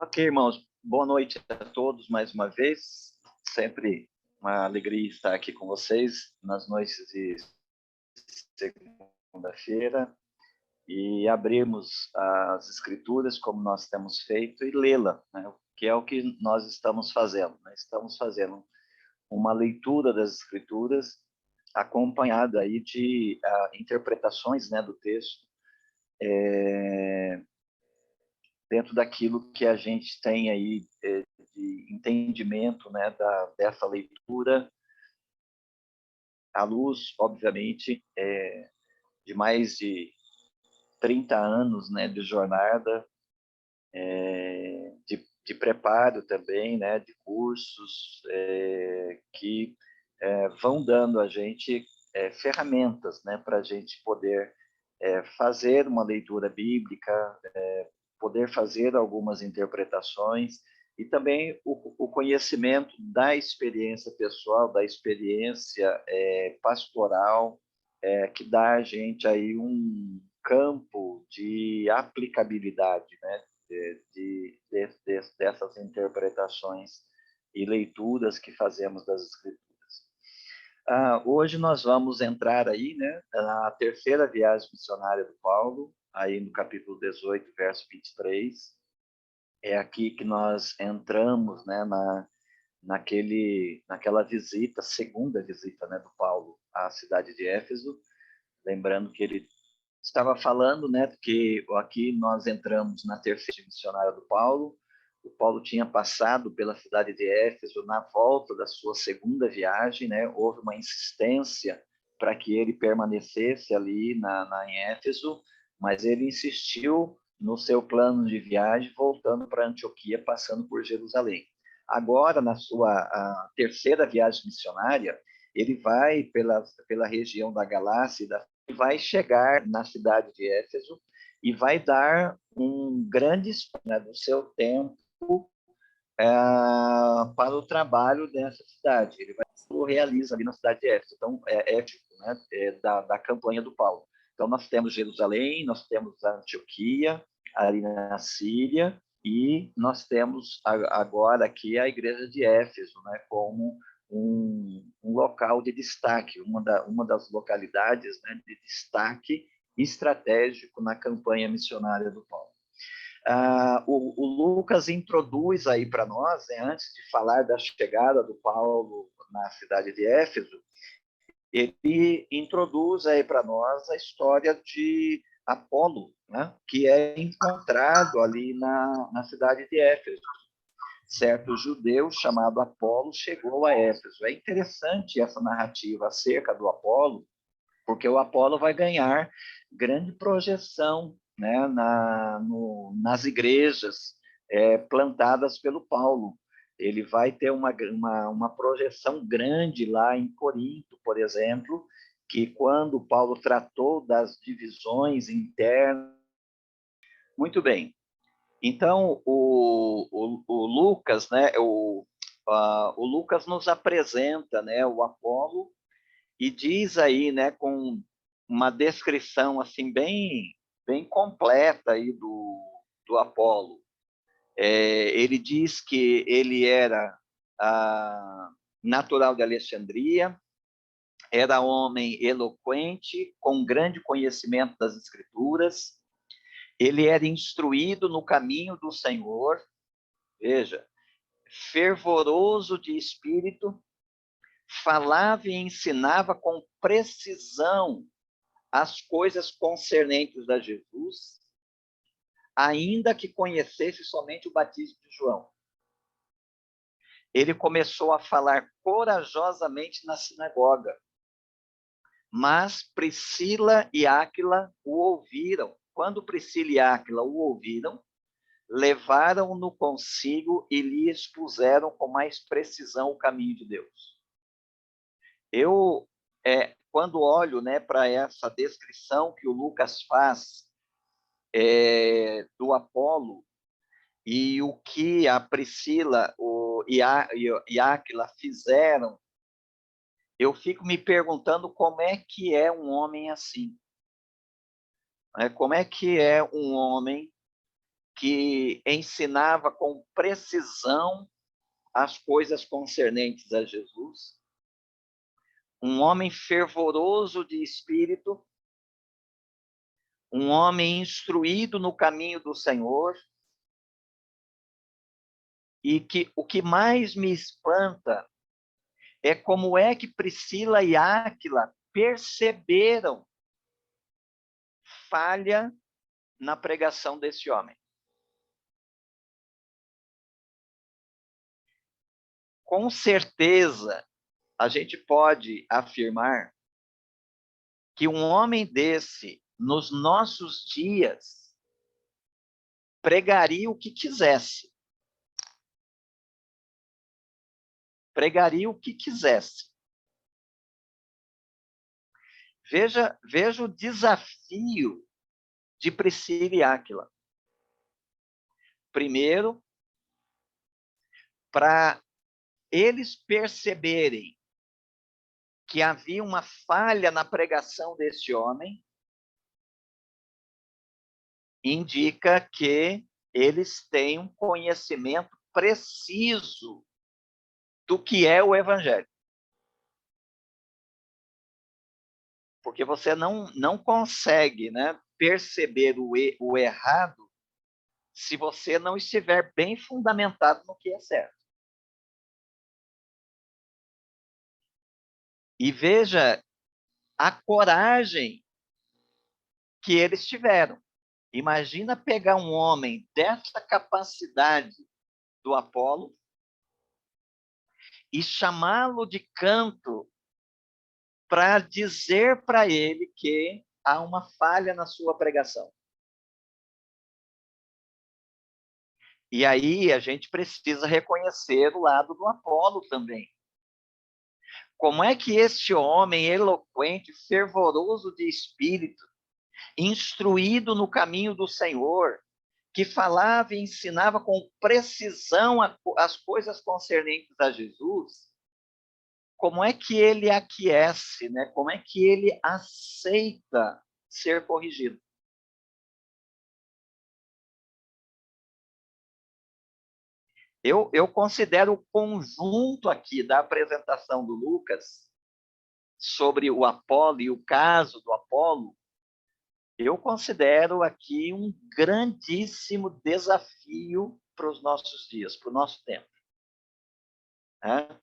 Ok, irmãos, boa noite a todos mais uma vez. Sempre uma alegria estar aqui com vocês nas noites de segunda-feira e abrirmos as Escrituras como nós temos feito e lê-la, né? Que é o que nós estamos fazendo. Né? Estamos fazendo uma leitura das Escrituras acompanhada aí de interpretações, né, do texto, dentro daquilo que a gente tem aí de entendimento, né, dessa leitura, à luz, obviamente, de mais de 30 anos, né, de jornada, de preparo também, né, de cursos que vão dando a gente ferramentas, né, para a gente poder fazer uma leitura bíblica, poder fazer algumas interpretações e também o conhecimento da experiência pessoal, da experiência pastoral, que dá a gente aí um campo de aplicabilidade, né, dessas interpretações e leituras que fazemos das Escrituras. Hoje nós vamos entrar aí, né, na terceira viagem missionária do Paulo, aí no capítulo 18, verso 23. É aqui que nós entramos, né, naquela visita, segunda visita, né, do Paulo à cidade de Éfeso, lembrando que ele estava falando, né, que aqui nós entramos na terceira missionária do Paulo. O Paulo tinha passado pela cidade de Éfeso na volta da sua segunda viagem, né? Houve uma insistência para que ele permanecesse ali em Éfeso, mas ele insistiu no seu plano de viagem, voltando para Antioquia, passando por Jerusalém. Agora, na sua terceira viagem missionária, ele vai pela região da Galácia e vai chegar na cidade de Éfeso e vai dar um grande espaço, né, do seu tempo para o trabalho dessa cidade. Ele vai realiza ali na cidade de Éfeso. Então, é épico, né, da campanha do Paulo. Então, nós temos Jerusalém, nós temos a Antioquia, ali na Síria, e nós temos agora aqui a igreja de Éfeso, né, como um local de destaque, uma das localidades, né, de destaque estratégico na campanha missionária do Paulo. O Lucas introduz aí para nós, né, antes de falar da chegada do Paulo na cidade de Éfeso, ele introduz aí para nós a história de Apolo, né, que é encontrado ali na cidade de Éfeso. Certo judeu chamado Apolo chegou a Éfeso. É interessante essa narrativa acerca do Apolo, porque o Apolo vai ganhar grande projeção, né, nas igrejas plantadas pelo Paulo. Ele vai ter uma projeção grande lá em Corinto, por exemplo, que quando Paulo tratou das divisões internas. Muito bem. Então, o Lucas, né, o Lucas nos apresenta, né, o Apolo e diz aí, né, com uma descrição assim bem completa aí do Apolo. Ele diz que ele era natural de Alexandria, era homem eloquente, com grande conhecimento das Escrituras, ele era instruído no caminho do Senhor, veja, fervoroso de espírito, falava e ensinava com precisão as coisas concernentes a Jesus, ainda que conhecesse somente o batismo de João. Ele começou a falar corajosamente na sinagoga, mas Priscila e Áquila o ouviram. Quando Priscila e Áquila o ouviram, levaram-no consigo e lhe expuseram com mais precisão o caminho de Deus. Eu, quando olho, né, para essa descrição que o Lucas faz do Apolo e o que a Priscila e Áquila fizeram, eu fico me perguntando como é que é um homem assim. Como é que é um homem que ensinava com precisão as coisas concernentes a Jesus, um homem fervoroso de espírito, um homem instruído no caminho do Senhor, e que o que mais me espanta é como é que Priscila e Áquila perceberam falha na pregação desse homem. Com certeza, a gente pode afirmar que um homem desse, nos nossos dias, pregaria o que quisesse. Pregaria o que quisesse. Veja o desafio de Priscila e Áquila. Primeiro, para eles perceberem que havia uma falha na pregação desse homem, indica que eles têm um conhecimento preciso do que é o evangelho. Porque você não consegue, né, perceber o errado se você não estiver bem fundamentado no que é certo. E veja a coragem que eles tiveram. Imagina pegar um homem dessa capacidade do Apolo e chamá-lo de canto para dizer para ele que há uma falha na sua pregação. E aí a gente precisa reconhecer o lado do Apolo também. Como é que este homem eloquente, fervoroso de espírito, instruído no caminho do Senhor, que falava e ensinava com precisão as coisas concernentes a Jesus, como é que ele aquece, né? Como é que ele aceita ser corrigido? Eu considero o conjunto aqui da apresentação do Lucas sobre o Apolo e o caso do Apolo, eu considero aqui um grandíssimo desafio para os nossos dias, para o nosso tempo. Né?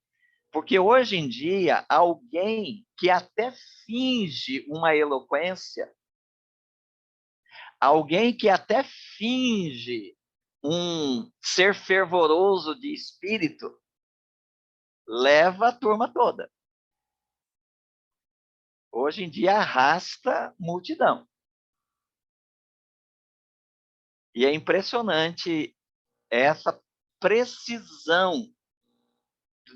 Porque hoje em dia, alguém que até finge uma eloquência, alguém que até finge um ser fervoroso de espírito, leva a turma toda. Hoje em dia arrasta multidão. E é impressionante essa precisão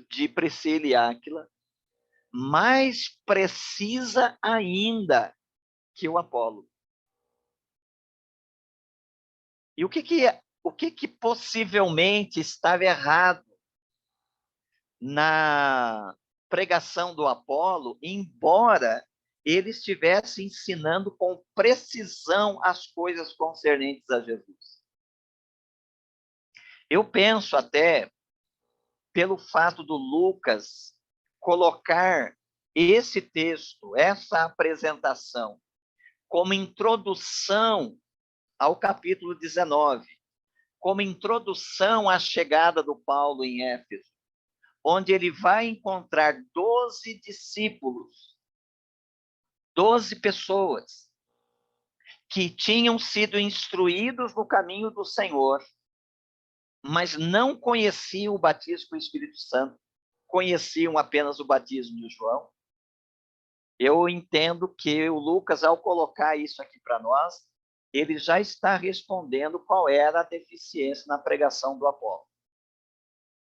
de Priscila e Áquila, mais precisa ainda que o Apolo. E o que possivelmente estava errado na pregação do Apolo, embora ele estivesse ensinando com precisão as coisas concernentes a Jesus? Eu penso até, pelo fato do Lucas colocar esse texto, essa apresentação, como introdução ao capítulo 19, como introdução à chegada do Paulo em Éfeso, onde ele vai encontrar 12 discípulos, 12 pessoas que tinham sido instruídos no caminho do Senhor, mas não conheciam o batismo com o Espírito Santo, conheciam apenas o batismo de João. Eu entendo que o Lucas, ao colocar isso aqui para nós, ele já está respondendo qual era a deficiência na pregação do Apolo.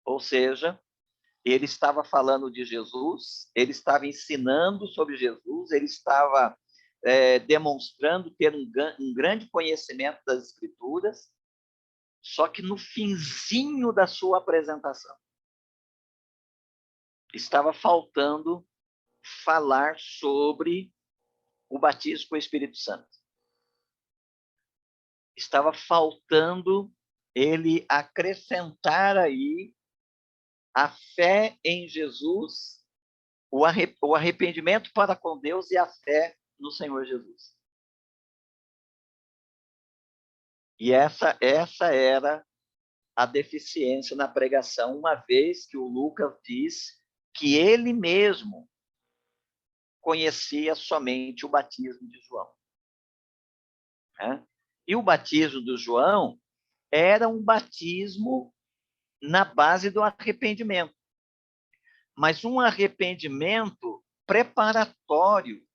Ou seja, ele estava falando de Jesus, ele estava ensinando sobre Jesus, ele estava demonstrando ter um grande conhecimento das Escrituras, só que no finzinho da sua apresentação estava faltando falar sobre o batismo com o Espírito Santo. estava faltando ele acrescentar aí a fé em Jesus, o arrependimento para com Deus e a fé no Senhor Jesus. E essa era a deficiência na pregação, uma vez que o Lucas diz que ele mesmo conhecia somente o batismo de João. Né? E o batismo do João era um batismo na base do arrependimento, mas um arrependimento preparatório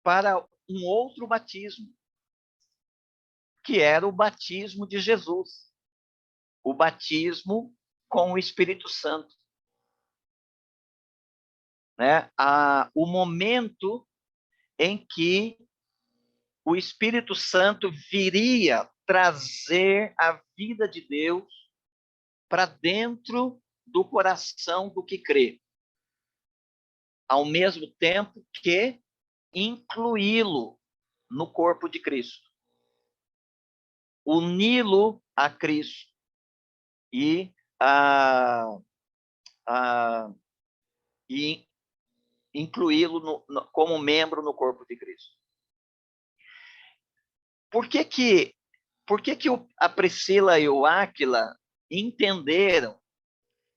para um outro batismo, que era o batismo de Jesus, o batismo com o Espírito Santo. Né? O momento em que o Espírito Santo viria trazer a vida de Deus para dentro do coração do que crê, ao mesmo tempo que incluí-lo no corpo de Cristo, uni-lo a Cristo e, e incluí-lo como membro no corpo de Cristo. Por que a Priscila e o Áquila entenderam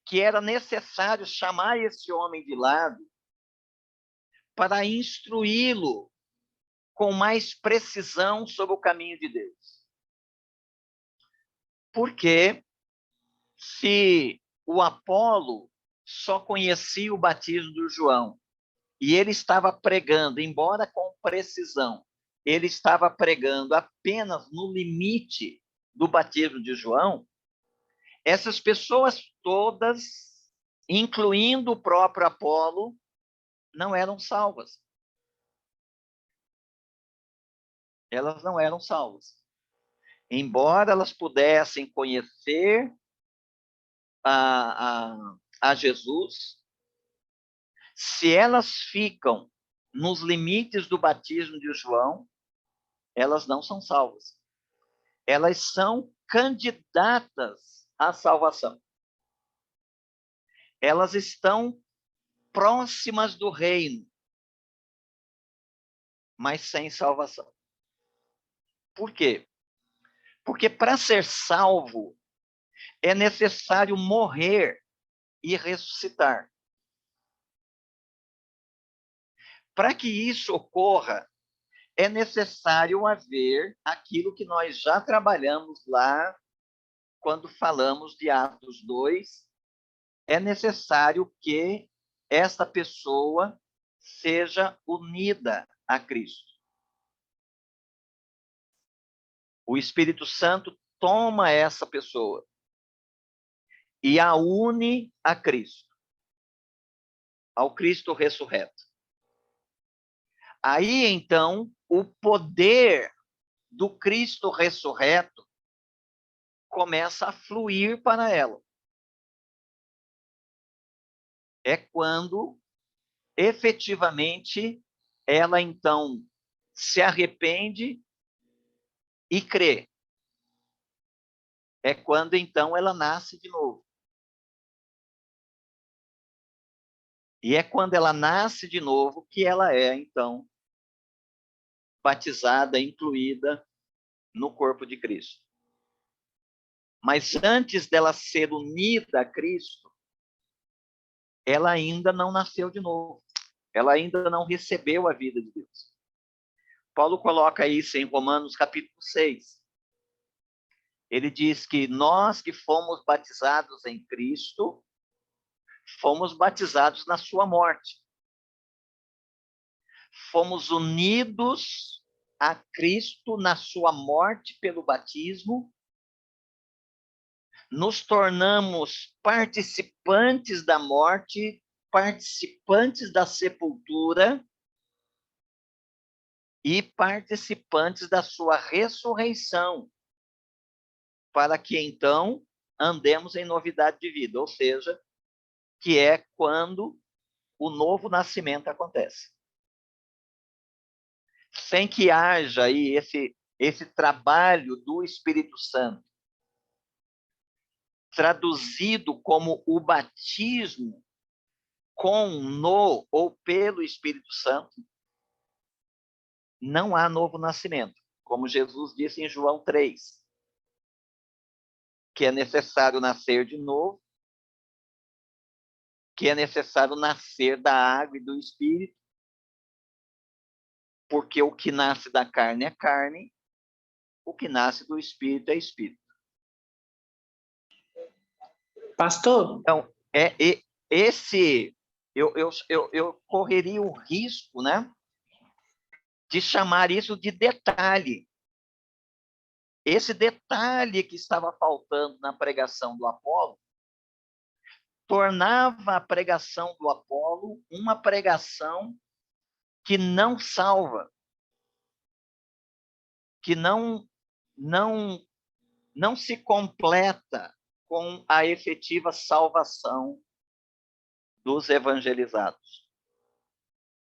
que era necessário chamar esse homem de lado para instruí-lo com mais precisão sobre o caminho de Deus? Porque se o Apolo só conhecia o batismo do João e ele estava pregando, embora com precisão, ele estava pregando apenas no limite do batismo de João, essas pessoas todas, incluindo o próprio Apolo, não eram salvas. Elas não eram salvas. Embora elas pudessem conhecer a Jesus, se elas ficam nos limites do batismo de João, elas não são salvas. Elas são candidatas à salvação. Elas estão próximas do reino, mas sem salvação. Por quê? Porque para ser salvo é necessário morrer e ressuscitar. Para que isso ocorra, é necessário haver aquilo que nós já trabalhamos lá quando falamos de Atos 2. É necessário que esta pessoa seja unida a Cristo. O Espírito Santo toma essa pessoa e a une a Cristo, ao Cristo ressurreto. Aí, então, o poder do Cristo ressurreto começa a fluir para ela. É quando, efetivamente, ela, então, se arrepende e crê. É quando, então, ela nasce de novo. E é quando ela nasce de novo que ela é, então, batizada, incluída no corpo de Cristo. Mas antes dela ser unida a Cristo, ela ainda não nasceu de novo. Ela ainda não recebeu a vida de Deus. Paulo coloca isso em Romanos capítulo 6. Ele diz que nós que fomos batizados em Cristo, fomos batizados na sua morte. Fomos unidos a Cristo na sua morte pelo batismo, nos tornamos participantes da morte, participantes da sepultura e participantes da sua ressurreição, para que então andemos em novidade de vida, ou seja, que é quando o novo nascimento acontece. Sem que haja aí esse trabalho do Espírito Santo, traduzido como o batismo com, no ou pelo Espírito Santo, não há novo nascimento. Como Jesus disse em João 3, que é necessário nascer de novo, que é necessário nascer da água e do Espírito, porque o que nasce da carne é carne, o que nasce do Espírito é Espírito. Pastor? Então, eu correria o risco, né, de chamar isso de detalhe. Esse detalhe que estava faltando na pregação do Apolo tornava a pregação do Apolo uma pregação que não salva, que não se completa com a efetiva salvação dos evangelizados.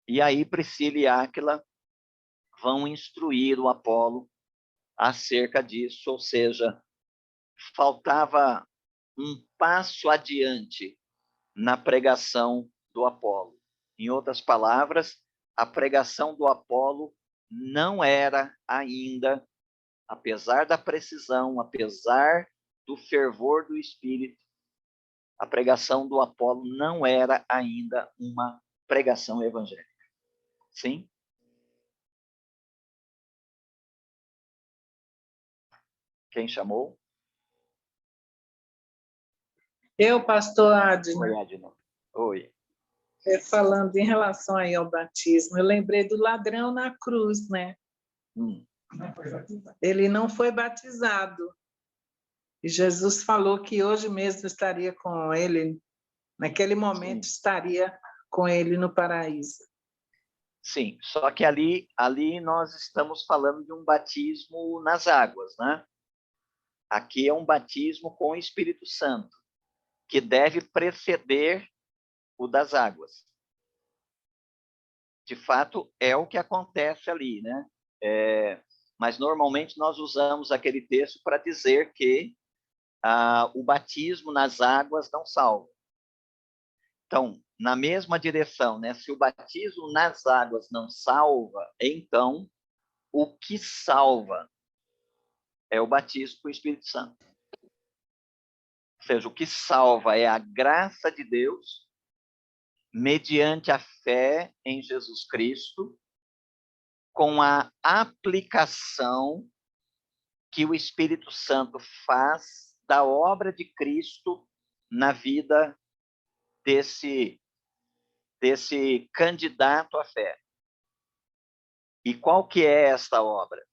E aí Priscila e Áquila vão instruir o Apolo acerca disso, ou seja, faltava um passo adiante na pregação do Apolo. Em outras palavras, a pregação do Apolo não era ainda, apesar da precisão, apesar do fervor do Espírito, a pregação do Apolo não era ainda uma pregação evangélica. Sim? Quem chamou? Eu, pastor Adna. Oi, Adna. Oi. Falando em relação aí ao batismo, eu lembrei do ladrão na cruz, né? Ele não foi batizado. E Jesus falou que hoje mesmo estaria com ele, naquele momento estaria com ele no paraíso. Sim, só que ali nós estamos falando de um batismo nas águas, né? Aqui é um batismo com o Espírito Santo, que deve preceder o das águas. De fato, é o que acontece ali, né? Mas normalmente nós usamos aquele texto para dizer que o batismo nas águas não salva. Então, na mesma direção, né? Se o batismo nas águas não salva, então o que salva é o batismo com o Espírito Santo. Ou seja, o que salva é a graça de Deus mediante a fé em Jesus Cristo, com a aplicação que o Espírito Santo faz da obra de Cristo na vida desse candidato à fé. E qual que é esta obra?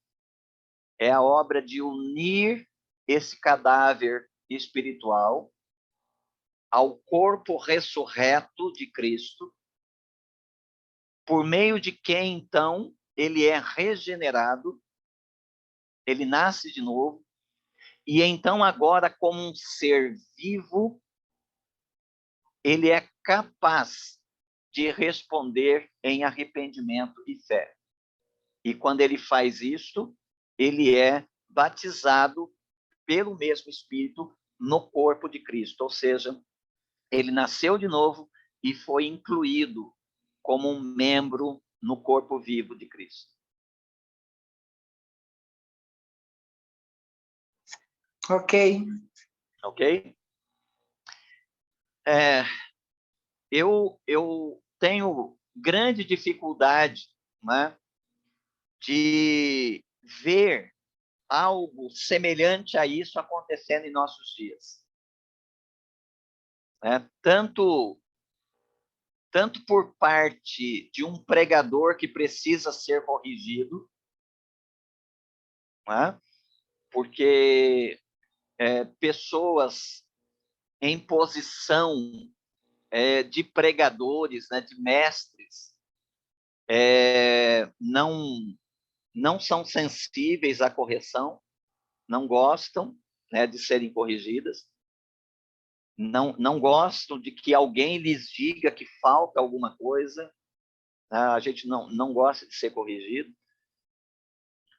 É a obra de unir esse cadáver espiritual ao corpo ressurreto de Cristo, por meio de quem, então, ele é regenerado, ele nasce de novo, e então agora, como um ser vivo, ele é capaz de responder em arrependimento e fé. E quando ele faz isso, ele é batizado pelo mesmo Espírito no corpo de Cristo, ou seja, ele nasceu de novo e foi incluído como um membro no corpo vivo de Cristo. Ok. Ok? Eu tenho grande dificuldade, né, de ver algo semelhante a isso acontecendo em nossos dias. Tanto por parte de um pregador que precisa ser corrigido, né, porque pessoas em posição de pregadores, né, de mestres, não são sensíveis à correção, não gostam, né, de serem corrigidas, não gostam de que alguém lhes diga que falta alguma coisa, né? A gente não gosta de ser corrigido.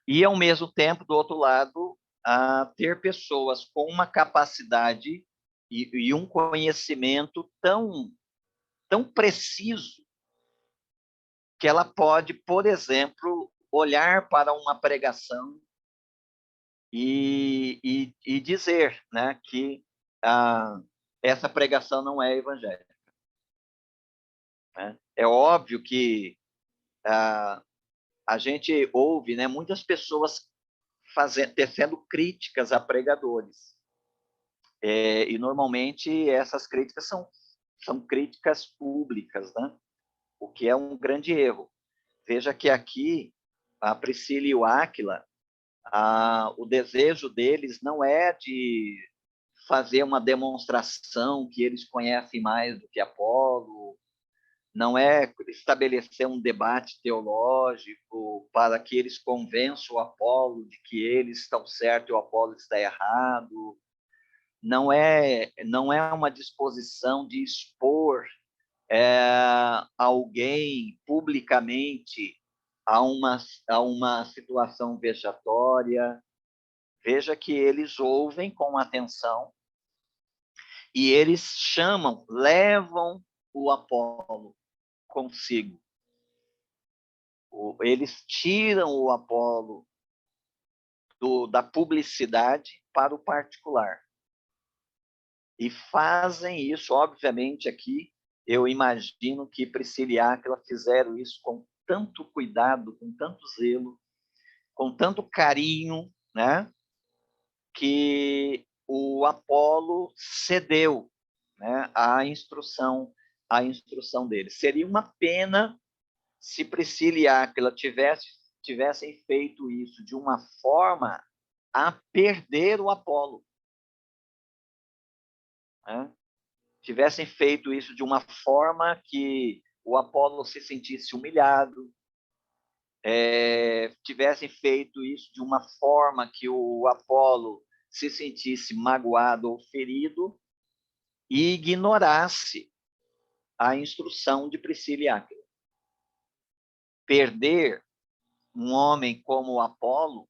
e, ao mesmo tempo, do outro lado, a ter pessoas com uma capacidade e um conhecimento tão preciso que ela pode, por exemplo, olhar para uma pregação e dizer, né, que essa pregação não é evangélica. Né? É óbvio que a gente ouve, né, muitas pessoas tecendo críticas a pregadores. E, normalmente, essas críticas são críticas públicas, né? O que é um grande erro. Veja que aqui, a Priscila e o Áquila, o desejo deles não é de fazer uma demonstração que eles conhecem mais do que Apolo, não é estabelecer um debate teológico para que eles convençam o Apolo de que eles estão certos e o Apolo está errado, não é uma disposição de expor alguém publicamente a uma situação vexatória. Veja que eles ouvem com atenção e eles chamam, levam o Apolo consigo. Eles tiram o Apolo da publicidade para o particular. E fazem isso, obviamente, aqui, eu imagino que Priscila e Áquila fizeram isso com tanto cuidado, com tanto zelo, com tanto carinho, né, que o Apolo cedeu, né, à instrução dele. Seria uma pena se Priscila e Áquila tivessem feito isso de uma forma a perder o Apolo. Né? Tivessem feito isso de uma forma que o Apolo se sentisse humilhado, tivessem feito isso de uma forma que o Apolo se sentisse magoado ou ferido e ignorasse a instrução de Priscila e Áquila. Perder um homem como o Apolo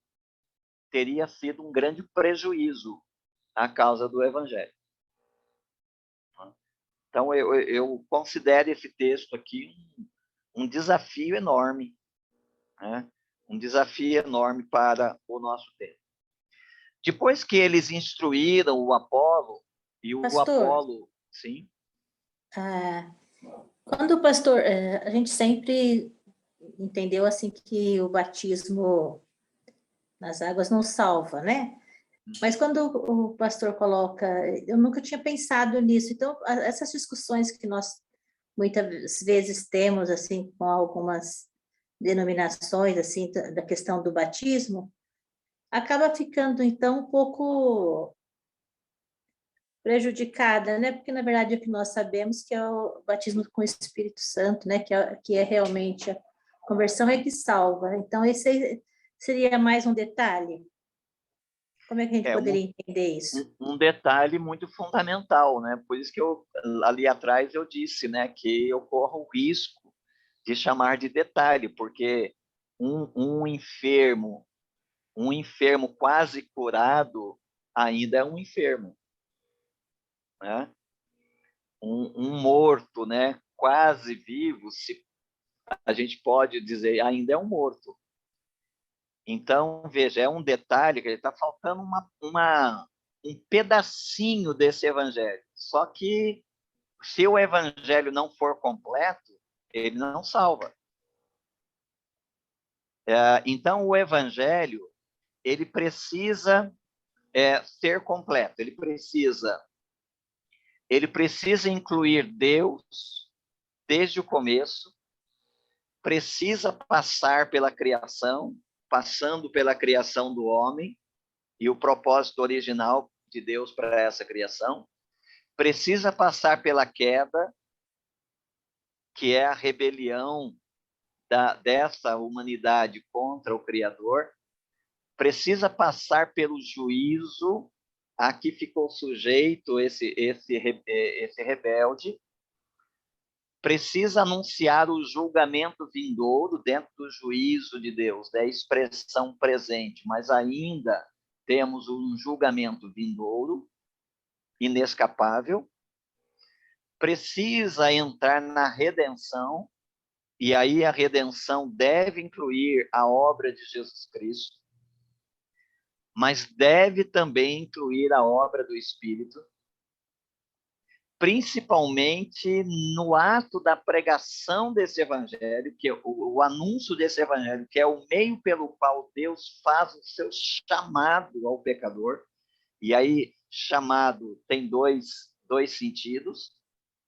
teria sido um grande prejuízo à causa do Evangelho. Então, eu considero esse texto aqui um desafio enorme, né? Um desafio enorme para o nosso tempo. Depois que eles instruíram o Apolo, e o Pastor, Apolo, sim. Quando o pastor, a gente sempre entendeu assim que o batismo nas águas não salva, né? Mas quando o pastor coloca, eu nunca tinha pensado nisso. Então, essas discussões que nós muitas vezes temos assim com algumas denominações assim da questão do batismo, acaba ficando então um pouco prejudicada, né? Porque na verdade o que nós sabemos que é o batismo com o Espírito Santo, né? Que é realmente a conversão é que salva. Então esse seria mais um detalhe. Como é que a gente poderia entender isso? Um detalhe muito fundamental, né? Por isso que ali atrás eu disse, né, que eu corro o risco de chamar de detalhe, porque um enfermo quase curado ainda é um enfermo, né? Um morto, né, quase vivo, se a gente pode dizer, ainda é um morto. Então, veja, é um detalhe que está faltando um pedacinho desse evangelho. Só que, se o evangelho não for completo, ele não salva. Então, o evangelho ele precisa ser completo. Ele precisa incluir Deus desde o começo, precisa passar pela criação, passando pela criação do homem e o propósito original de Deus para essa criação, precisa passar pela queda, que é a rebelião dessa humanidade contra o Criador, precisa passar pelo juízo a que ficou sujeito esse rebelde, precisa anunciar o julgamento vindouro dentro do juízo de Deus, é a expressão presente, mas ainda temos um julgamento vindouro, inescapável, precisa entrar na redenção, e aí a redenção deve incluir a obra de Jesus Cristo, mas deve também incluir a obra do Espírito, principalmente no ato da pregação desse evangelho, que é o anúncio desse evangelho, que é o meio pelo qual Deus faz o seu chamado ao pecador. E aí, chamado tem dois sentidos,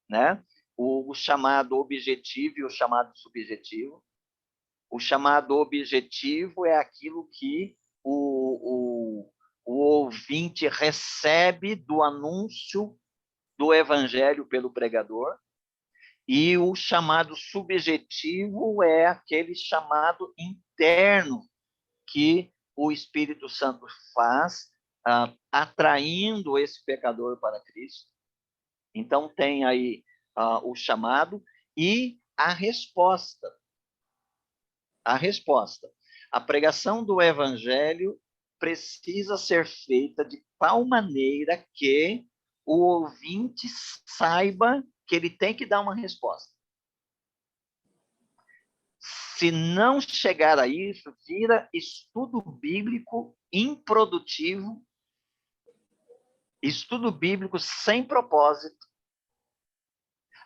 né? O chamado objetivo e o chamado subjetivo. O chamado objetivo é aquilo que o ouvinte recebe do anúncio do evangelho pelo pregador, e o chamado subjetivo é aquele chamado interno que o Espírito Santo faz, atraindo esse pecador para Cristo. Então tem aí o chamado e a resposta. A resposta. A pregação do evangelho precisa ser feita de tal maneira que o ouvinte saiba que ele tem que dar uma resposta. Se não chegar a isso, vira estudo bíblico improdutivo, estudo bíblico sem propósito,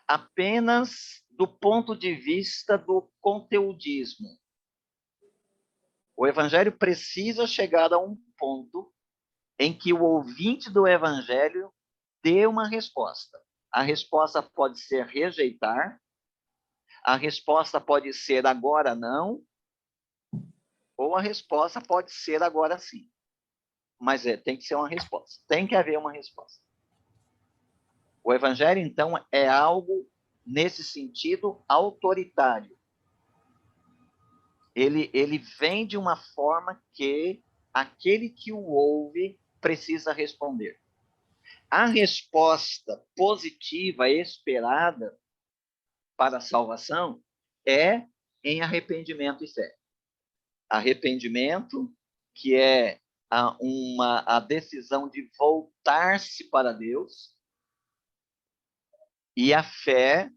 apenas do ponto de vista do conteudismo. O evangelho precisa chegar a um ponto em que o ouvinte do evangelho dê uma resposta. A resposta pode ser rejeitar, a resposta pode ser agora não, ou a resposta pode ser agora sim. Mas tem que ser uma resposta, tem que haver uma resposta. O evangelho, então, é algo, nesse sentido, autoritário. Ele vem de uma forma que aquele que o ouve precisa responder. A resposta positiva esperada para a salvação é em arrependimento e fé. Arrependimento, que é a decisão de voltar-se para Deus, e a fé,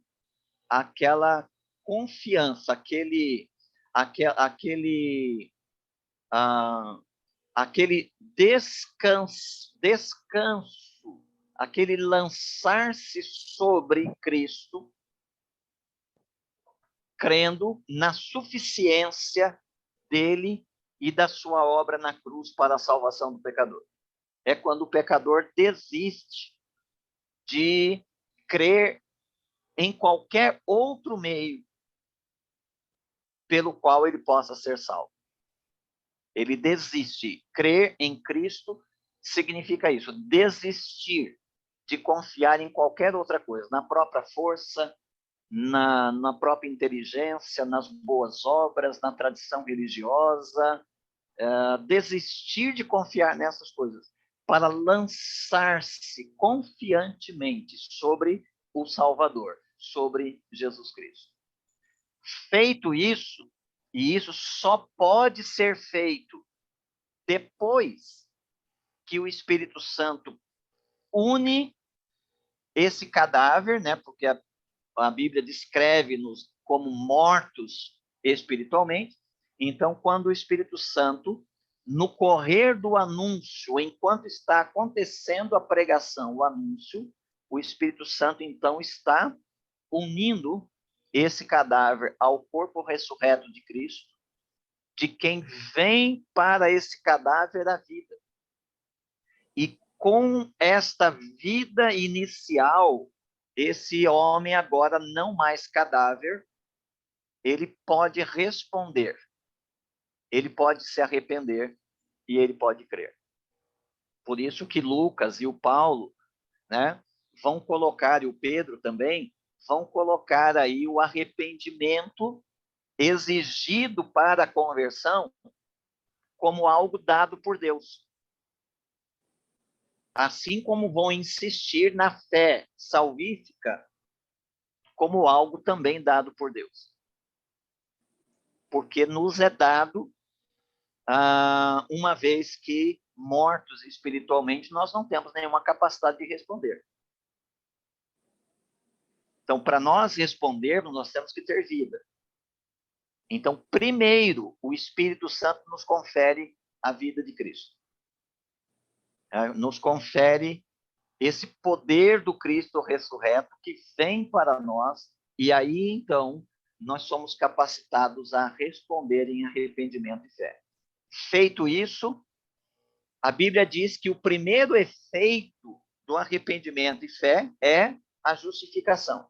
aquela confiança, aquele descanso, aquele lançar-se sobre Cristo, crendo na suficiência dele e da sua obra na cruz para a salvação do pecador. É quando o pecador desiste de crer em qualquer outro meio pelo qual ele possa ser salvo. Ele desiste. Crer em Cristo significa isso, desistir de confiar em qualquer outra coisa, na própria força, na própria inteligência, nas boas obras, na tradição religiosa, desistir de confiar nessas coisas, para lançar-se confiantemente sobre o Salvador, sobre Jesus Cristo. Feito isso, e isso só pode ser feito depois que o Espírito Santo une esse cadáver, né? Porque a Bíblia descreve-nos como mortos espiritualmente. Então, quando o Espírito Santo, no correr do anúncio, enquanto está acontecendo a pregação, o anúncio, o Espírito Santo, então, está unindo esse cadáver ao corpo ressurreto de Cristo, de quem vem para esse cadáver a vida. E com esta vida inicial, esse homem agora não mais cadáver, ele pode responder, ele pode se arrepender e ele pode crer. Por isso que Lucas e o Paulo, né, vão colocar, e o Pedro também, vão colocar aí o arrependimento exigido para a conversão como algo dado por Deus. Assim como vão insistir na fé salvífica como algo também dado por Deus. Porque nos é dado, uma vez que mortos espiritualmente, nós não temos nenhuma capacidade de responder. Então, para nós respondermos, nós temos que ter vida. Então, primeiro, o Espírito Santo nos confere a vida de Cristo. Nos confere esse poder do Cristo ressurreto que vem para nós, e aí, então, nós somos capacitados a responder em arrependimento e fé. Feito isso, a Bíblia diz que o primeiro efeito do arrependimento e fé é a justificação.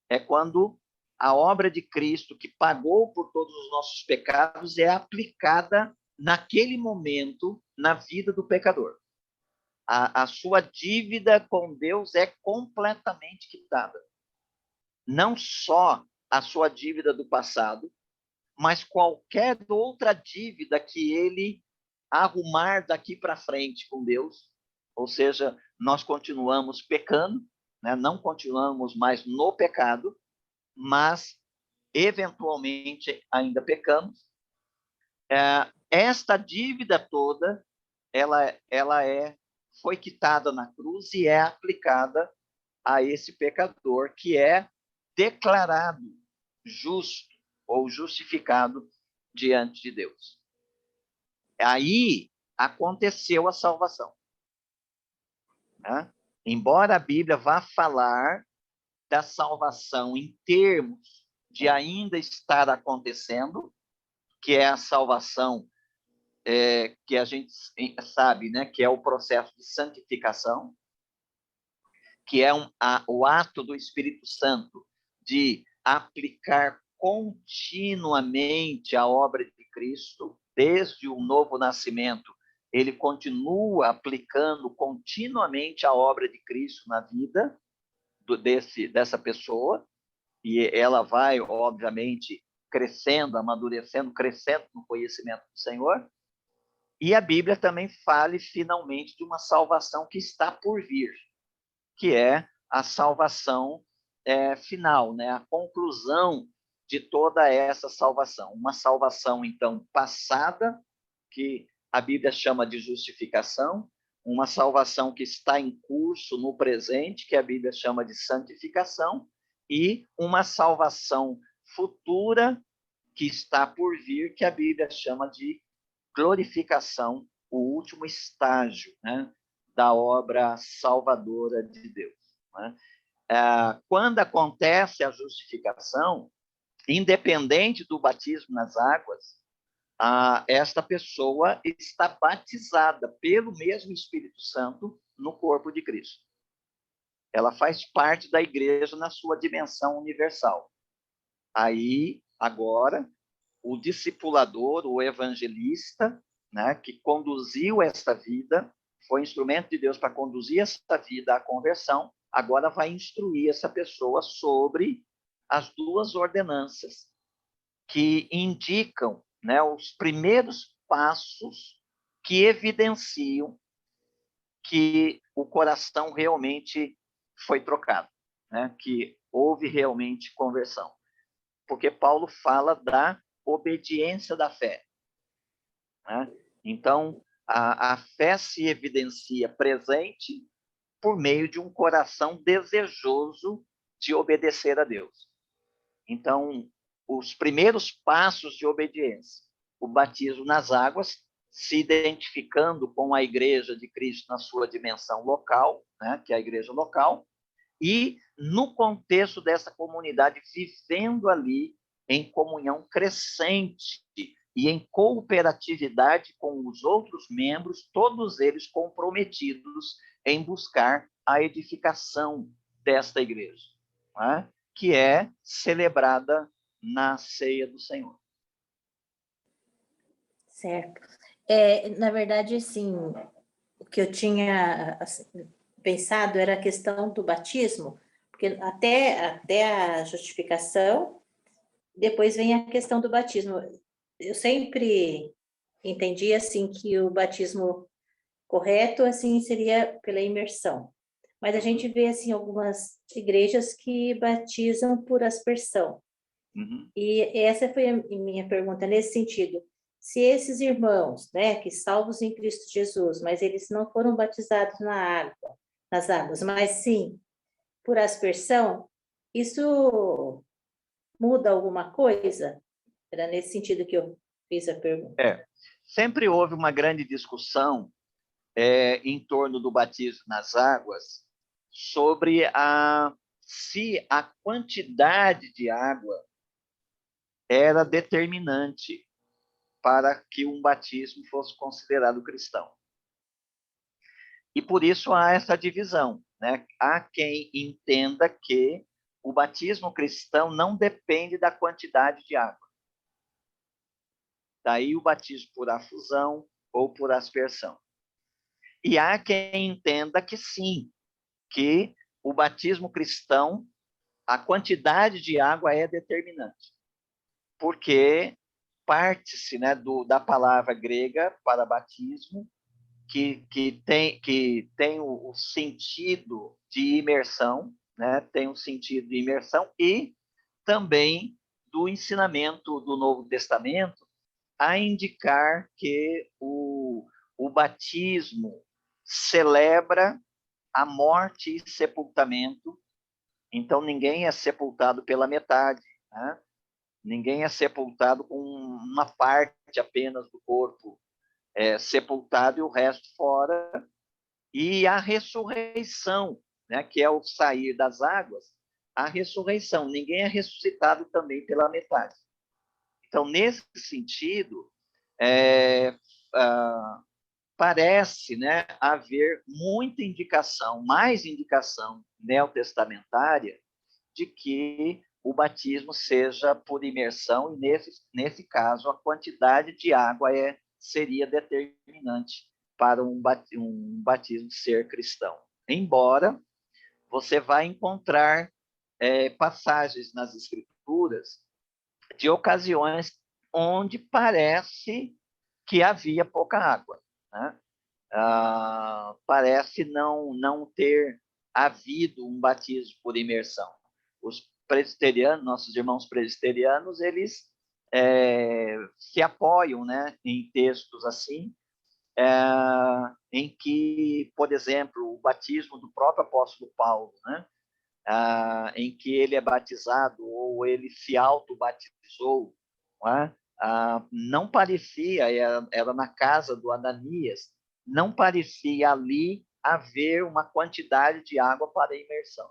É quando a obra de Cristo, que pagou por todos os nossos pecados, é aplicada naquele momento na vida do pecador. A sua dívida com Deus é completamente quitada. Não só a sua dívida do passado, mas qualquer outra dívida que ele arrumar daqui para frente com Deus, ou seja, nós continuamos pecando, né? Não continuamos mais no pecado, mas eventualmente ainda pecamos. Esta dívida toda, foi quitada na cruz e é aplicada a esse pecador que é declarado justo ou justificado diante de Deus. Aí aconteceu a salvação. Né? Embora a Bíblia vá falar da salvação em termos de ainda estar acontecendo, que é a salvação que a gente sabe, né, que é o processo de santificação, que é o ato do Espírito Santo de aplicar continuamente a obra de Cristo, desde o novo nascimento, ele continua aplicando continuamente a obra de Cristo na vida dessa pessoa, e ela vai, obviamente, crescendo, amadurecendo, crescendo no conhecimento do Senhor. E a Bíblia também fala, finalmente, de uma salvação que está por vir, que é a salvação final, né? A conclusão de toda essa salvação. Uma salvação, então, passada, que a Bíblia chama de justificação, uma salvação que está em curso no presente, que a Bíblia chama de santificação, e uma salvação futura que está por vir, que a Bíblia chama de glorificação, o último estágio, né, da obra salvadora de Deus. Né? Quando acontece a justificação, independente do batismo nas águas, esta pessoa está batizada pelo mesmo Espírito Santo no corpo de Cristo. Ela faz parte da igreja na sua dimensão universal. Aí, agora, o discipulador, o evangelista, né, que conduziu esta vida, foi instrumento de Deus para conduzir essa vida à conversão, agora vai instruir essa pessoa sobre as duas ordenanças que indicam, né, os primeiros passos que evidenciam que o coração realmente foi trocado, né, que houve realmente conversão. Porque Paulo fala da obediência da fé. Né? Então, a fé se evidencia presente por meio de um coração desejoso de obedecer a Deus. Então, os primeiros passos de obediência, o batismo nas águas, se identificando com a igreja de Cristo na sua dimensão local, né, que é a igreja local, e no contexto dessa comunidade, vivendo ali em comunhão crescente e em cooperatividade com os outros membros, todos eles comprometidos em buscar a edificação desta igreja, né? Que é celebrada na ceia do Senhor. Certo. Na verdade, assim, o que eu tinha pensado era a questão do batismo, porque até a justificação, depois vem a questão do batismo. Eu sempre entendi, assim, que o batismo correto, assim, seria pela imersão. Mas a gente vê, assim, algumas igrejas que batizam por aspersão. E essa foi a minha pergunta nesse sentido. Se esses irmãos, né, que salvos em Cristo Jesus, mas eles não foram batizados nas águas, mas sim por aspersão, isso muda alguma coisa? Era nesse sentido que eu fiz a pergunta. Sempre houve uma grande discussão em torno do batismo nas águas sobre se a quantidade de água era determinante para que um batismo fosse considerado cristão. E por isso há essa divisão, né? Há quem entenda que o batismo cristão não depende da quantidade de água. Daí o batismo por afusão ou por aspersão. E há quem entenda que sim, que o batismo cristão, a quantidade de água é determinante. Porque parte-se, né, da palavra grega para batismo, que tem o sentido de imersão, né? Tem um sentido de imersão, e também do ensinamento do Novo Testamento a indicar que o batismo celebra a morte e sepultamento, então ninguém é sepultado pela metade, né? Ninguém é sepultado com uma parte apenas do corpo sepultado e o resto fora. E a ressurreição, né, que é o sair das águas, a ressurreição. Ninguém é ressuscitado também pela metade. Então, nesse sentido, parece, né, haver muita indicação, mais indicação neotestamentária, de que o batismo seja por imersão, e nesse caso a quantidade de água seria determinante para um batismo ser cristão. Embora você vai encontrar passagens nas Escrituras de ocasiões onde parece que havia pouca água, né? Parece não ter havido um batismo por imersão. Os presbiterianos, nossos irmãos presbiterianos, eles se apoiam, né, em textos assim, em que, por exemplo, o batismo do próprio apóstolo Paulo, né, em que ele é batizado ou ele se auto-batizou, né, não parecia, era na casa do Ananias, não parecia ali haver uma quantidade de água para imersão.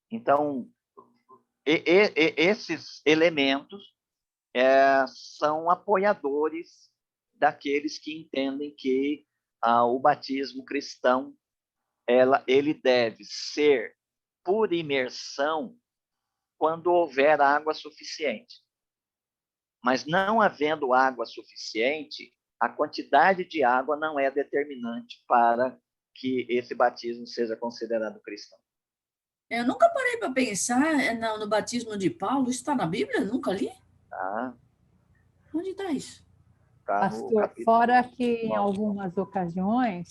Então, esses elementos são apoiadores daqueles que entendem que o batismo cristão ele deve ser por imersão quando houver água suficiente. Mas não havendo água suficiente, a quantidade de água não é determinante para que esse batismo seja considerado cristão. Eu nunca parei para pensar no batismo de Paulo. Isso está na Bíblia? Nunca li? Tá? Onde está isso? Tá no Pastor, capítulo fora que em 9. algumas ocasiões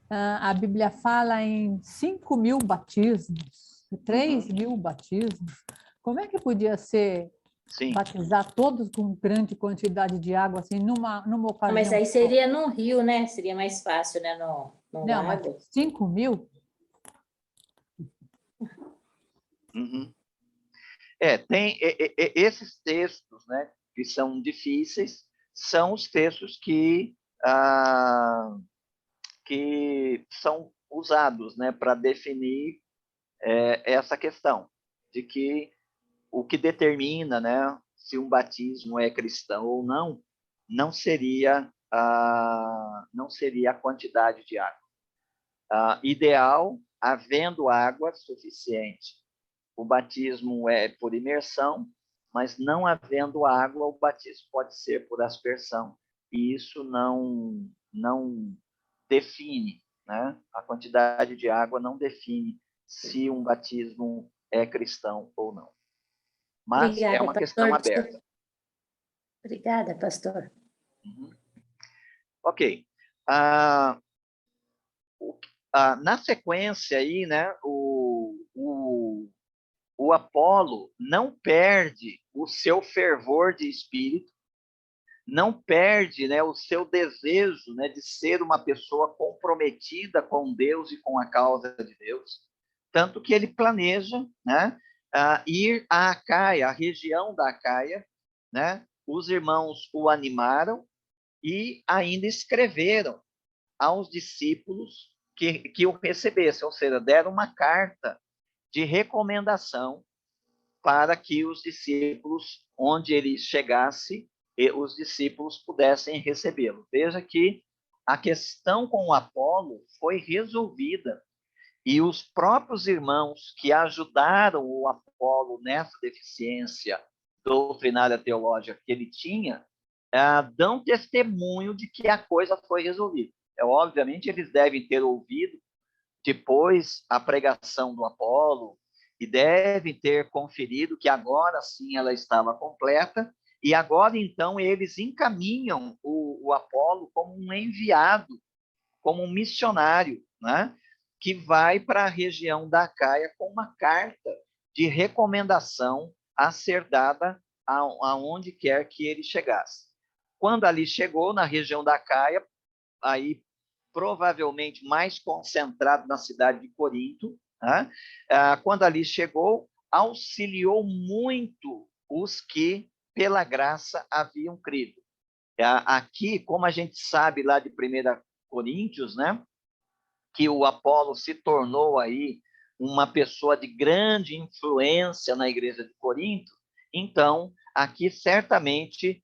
a Bíblia fala em 5.000 batismos, 3.000 batismos. Como é que podia ser Sim. batizar todos com grande quantidade de água, assim, numa ocasião? Mas aí seria no rio, né? Seria mais fácil, né? No Não, lago. mas 5.000? Uhum. Tem esses textos, né, que são difíceis, são os textos que são usados, né, para definir essa questão de que o que determina, né, se um batismo é cristão ou não seria a quantidade de água. Ideal, havendo água suficiente, o batismo é por imersão, mas não havendo água, o batismo pode ser por aspersão. E isso não define, né? A quantidade de água não define se um batismo é cristão ou não. Mas Obrigada, é uma pastor. questão aberta. Obrigada, pastor. Uhum. Ok. na sequência aí, né, o Apolo não perde o seu fervor de espírito, não perde, né, o seu desejo, né, de ser uma pessoa comprometida com Deus e com a causa de Deus, tanto que ele planeja, né, ir à Acaia, a região da Acaia, né? Os irmãos o animaram e ainda escreveram aos discípulos que o recebessem, ou seja, deram uma carta de recomendação para que os discípulos, onde ele chegasse, os discípulos pudessem recebê-lo. Veja que a questão com o Apolo foi resolvida e os próprios irmãos que ajudaram o Apolo nessa deficiência doutrinária teológica que ele tinha, dão testemunho de que a coisa foi resolvida. Obviamente, eles devem ter ouvido depois a pregação do Apolo e devem ter conferido que agora sim ela estava completa, e agora então eles encaminham o Apolo como um enviado, como um missionário, né? Que vai para a região da Acaia com uma carta de recomendação a ser dada aonde quer que ele chegasse. Quando ali chegou na região da Acaia, aí provavelmente mais concentrado na cidade de Corinto, né? Quando ali chegou, auxiliou muito os que pela graça haviam crido. Aqui, como a gente sabe lá de 1 Coríntios, né, que o Apolo se tornou aí uma pessoa de grande influência na igreja de Corinto, então aqui certamente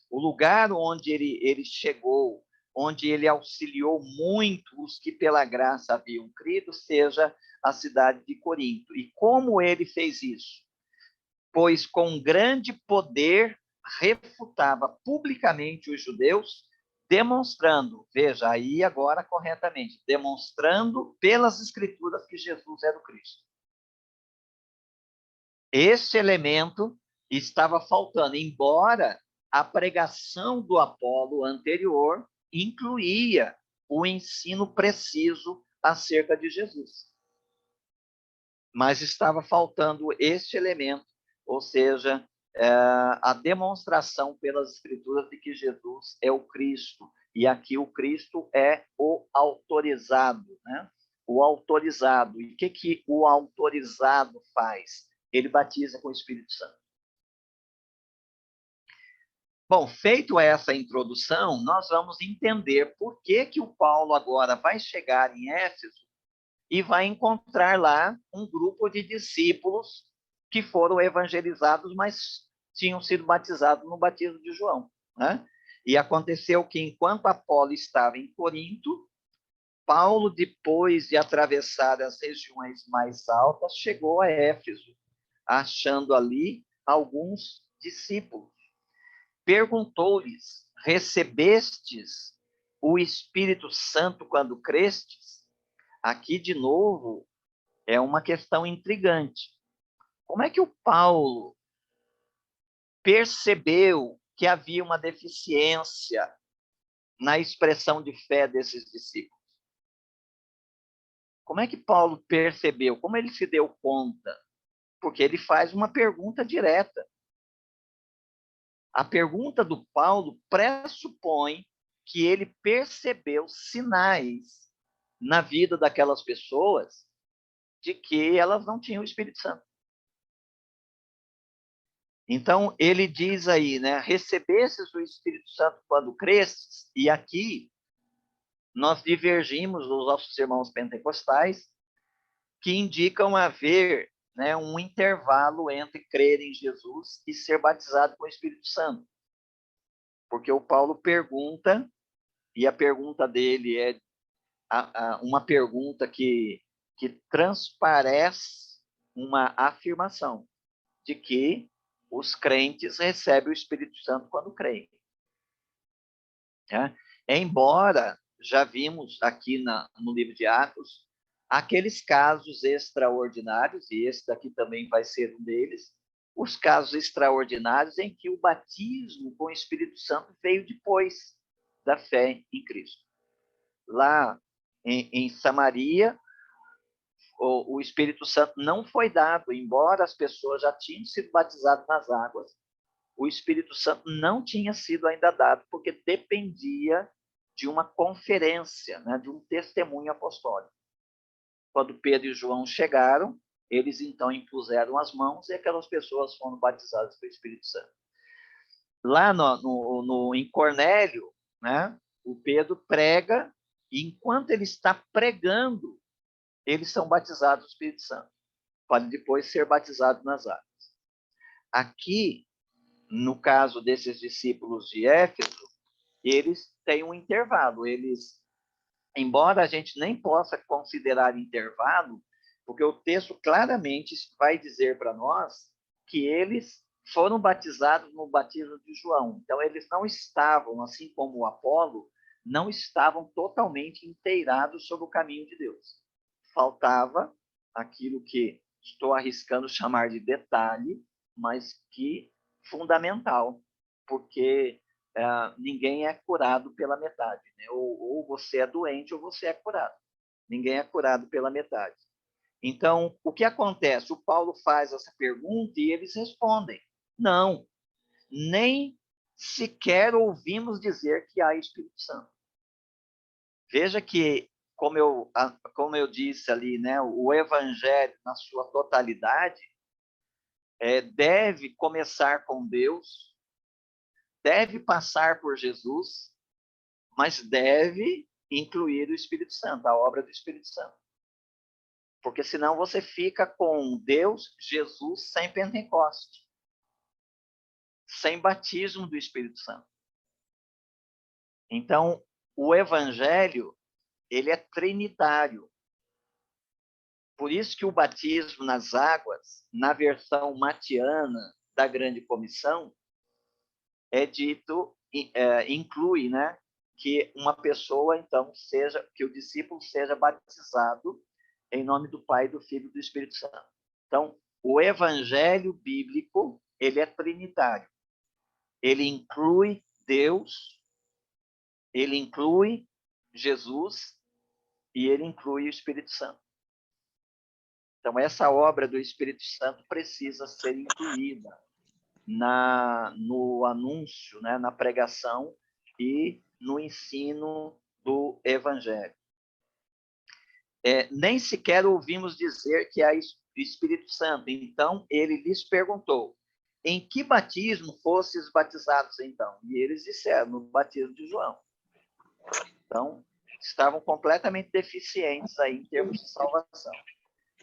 o lugar onde ele chegou, onde ele auxiliou muito os que pela graça haviam crido, seja a cidade de Corinto. E como ele fez isso? Pois com grande poder refutava publicamente os judeus, demonstrando, veja aí agora corretamente, demonstrando pelas escrituras que Jesus era o Cristo. Esse elemento estava faltando, embora a pregação do Apolo anterior incluía o ensino preciso acerca de Jesus. Mas estava faltando este elemento, ou seja, a demonstração pelas Escrituras de que Jesus é o Cristo. E aqui o Cristo é o autorizado, né? O autorizado. E o que o autorizado faz? Ele batiza com o Espírito Santo. Bom, feito essa introdução, nós vamos entender por que o Paulo agora vai chegar em Éfeso e vai encontrar lá um grupo de discípulos que foram evangelizados, mas tinham sido batizados no batismo de João, né? E aconteceu que, enquanto Apolo estava em Corinto, Paulo, depois de atravessar as regiões mais altas, chegou a Éfeso, achando ali alguns discípulos. Perguntou-lhes: recebestes o Espírito Santo quando crestes? Aqui, de novo, é uma questão intrigante. Como é que o Paulo percebeu que havia uma deficiência na expressão de fé desses discípulos? Como é que Paulo percebeu? Como ele se deu conta? Porque ele faz uma pergunta direta. A pergunta do Paulo pressupõe que ele percebeu sinais na vida daquelas pessoas de que elas não tinham o Espírito Santo. Então, ele diz aí, né, recebestes o Espírito Santo quando cresces, e aqui nós divergimos dos nossos irmãos pentecostais, que indicam haver, né, um intervalo entre crer em Jesus e ser batizado com o Espírito Santo. Porque o Paulo pergunta, e a pergunta dele é uma pergunta que transparece uma afirmação de que os crentes recebem o Espírito Santo quando creem. Embora já vimos aqui no livro de Atos aqueles casos extraordinários, e esse daqui também vai ser um deles, os casos extraordinários em que o batismo com o Espírito Santo veio depois da fé em Cristo. lá em Samaria, o Espírito Santo não foi dado, embora as pessoas já tinham sido batizadas nas águas, o Espírito Santo não tinha sido ainda dado, porque dependia de uma conferência, né, de um testemunho apostólico. Quando Pedro e João chegaram, eles então impuseram as mãos e aquelas pessoas foram batizadas pelo Espírito Santo. Lá em Cornélio, né, o Pedro prega, e enquanto ele está pregando, eles são batizados no Espírito Santo, para depois ser batizados nas águas. Aqui, no caso desses discípulos de Éfeso, eles têm um intervalo. Eles, embora a gente nem possa considerar intervalo, porque o texto claramente vai dizer para nós que eles foram batizados no batismo de João. Então, eles não estavam, assim como o Apolo, não estavam totalmente inteirados sobre o caminho de Deus. Faltava aquilo que estou arriscando chamar de detalhe, mas que fundamental, porque ninguém é curado pela metade, né? Ou você é doente ou você é curado. Ninguém é curado pela metade. Então, o que acontece? O Paulo faz essa pergunta e eles respondem: não, nem sequer ouvimos dizer que há Espírito Santo. Veja que, como eu disse ali, né, o evangelho, na sua totalidade, deve começar com Deus, deve passar por Jesus, mas deve incluir o Espírito Santo, a obra do Espírito Santo. Porque senão você fica com Deus, Jesus, sem Pentecoste, sem batismo do Espírito Santo. Então, o evangelho, ele é trinitário. Por isso que o batismo nas águas, na versão matiana da Grande Comissão, é dito, inclui, né, que uma pessoa, então, que o discípulo seja batizado em nome do Pai, do Filho e do Espírito Santo. Então, o evangelho bíblico, ele é trinitário. Ele inclui Deus, ele inclui Jesus e ele inclui o Espírito Santo. Então, essa obra do Espírito Santo precisa ser incluída no anúncio, né, na pregação e no ensino do Evangelho. Nem sequer ouvimos dizer que há Espírito Santo. Então, ele lhes perguntou: em que batismo fostes batizados então? E eles disseram: no batismo de João. Então, estavam completamente deficientes aí em termos de salvação.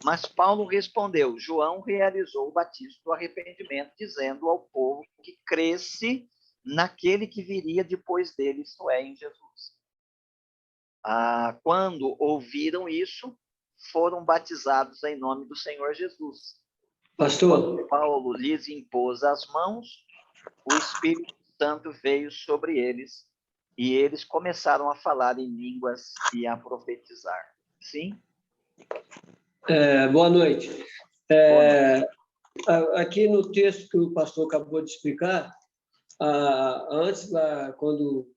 Mas Paulo respondeu: João realizou o batismo do arrependimento, dizendo ao povo que cresce naquele que viria depois dele, isto é, em Jesus. Quando ouviram isso, foram batizados em nome do Senhor Jesus. Pastor. Quando Paulo lhes impôs as mãos, o Espírito Santo veio sobre eles e eles começaram a falar em línguas e a profetizar. Sim? Boa noite. Aqui no texto que o pastor acabou de explicar, antes, quando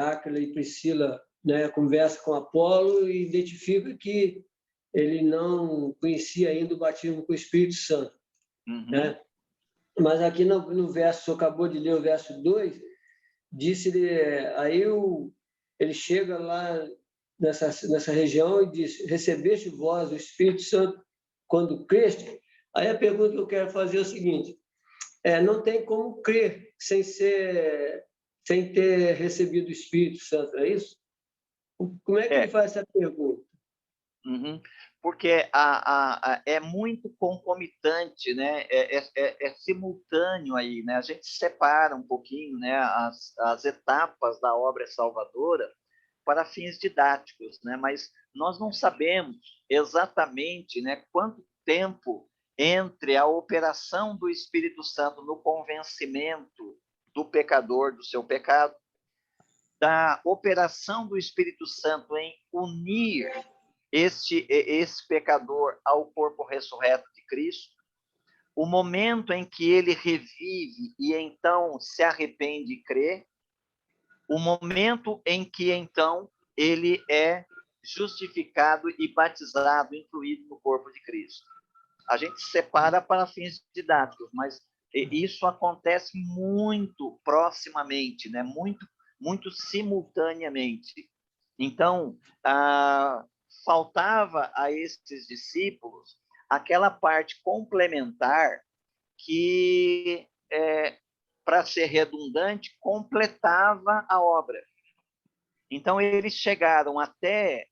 Áquila e Priscila, né, conversa com Apolo e identifica que ele não conhecia ainda o batismo com o Espírito Santo. Uhum. Né? Mas aqui no verso, eu acabou de ler o verso 2, ele chega lá nessa região e diz: recebeste vós o Espírito Santo quando creste? Aí a pergunta que eu quero fazer é o seguinte: não tem como crer sem ter recebido o Espírito Santo, é isso? Como é que ele faz essa pergunta? Uhum. Porque é muito concomitante, né? É simultâneo aí, né? A gente separa um pouquinho, né, as etapas da obra salvadora para fins didáticos, né? Mas nós não sabemos exatamente, né, quanto tempo entre a operação do Espírito Santo no convencimento do pecador do seu pecado, da operação do Espírito Santo em unir esse pecador ao corpo ressurreto de Cristo, o momento em que ele revive e então se arrepende e crê, o momento em que, então, ele é justificado e batizado, incluído no corpo de Cristo. A gente separa para fins didáticos, mas isso acontece muito proximamente, né? Muito simultaneamente. Então, faltava a esses discípulos aquela parte complementar que, para ser redundante, completava a obra. Então, eles chegaram até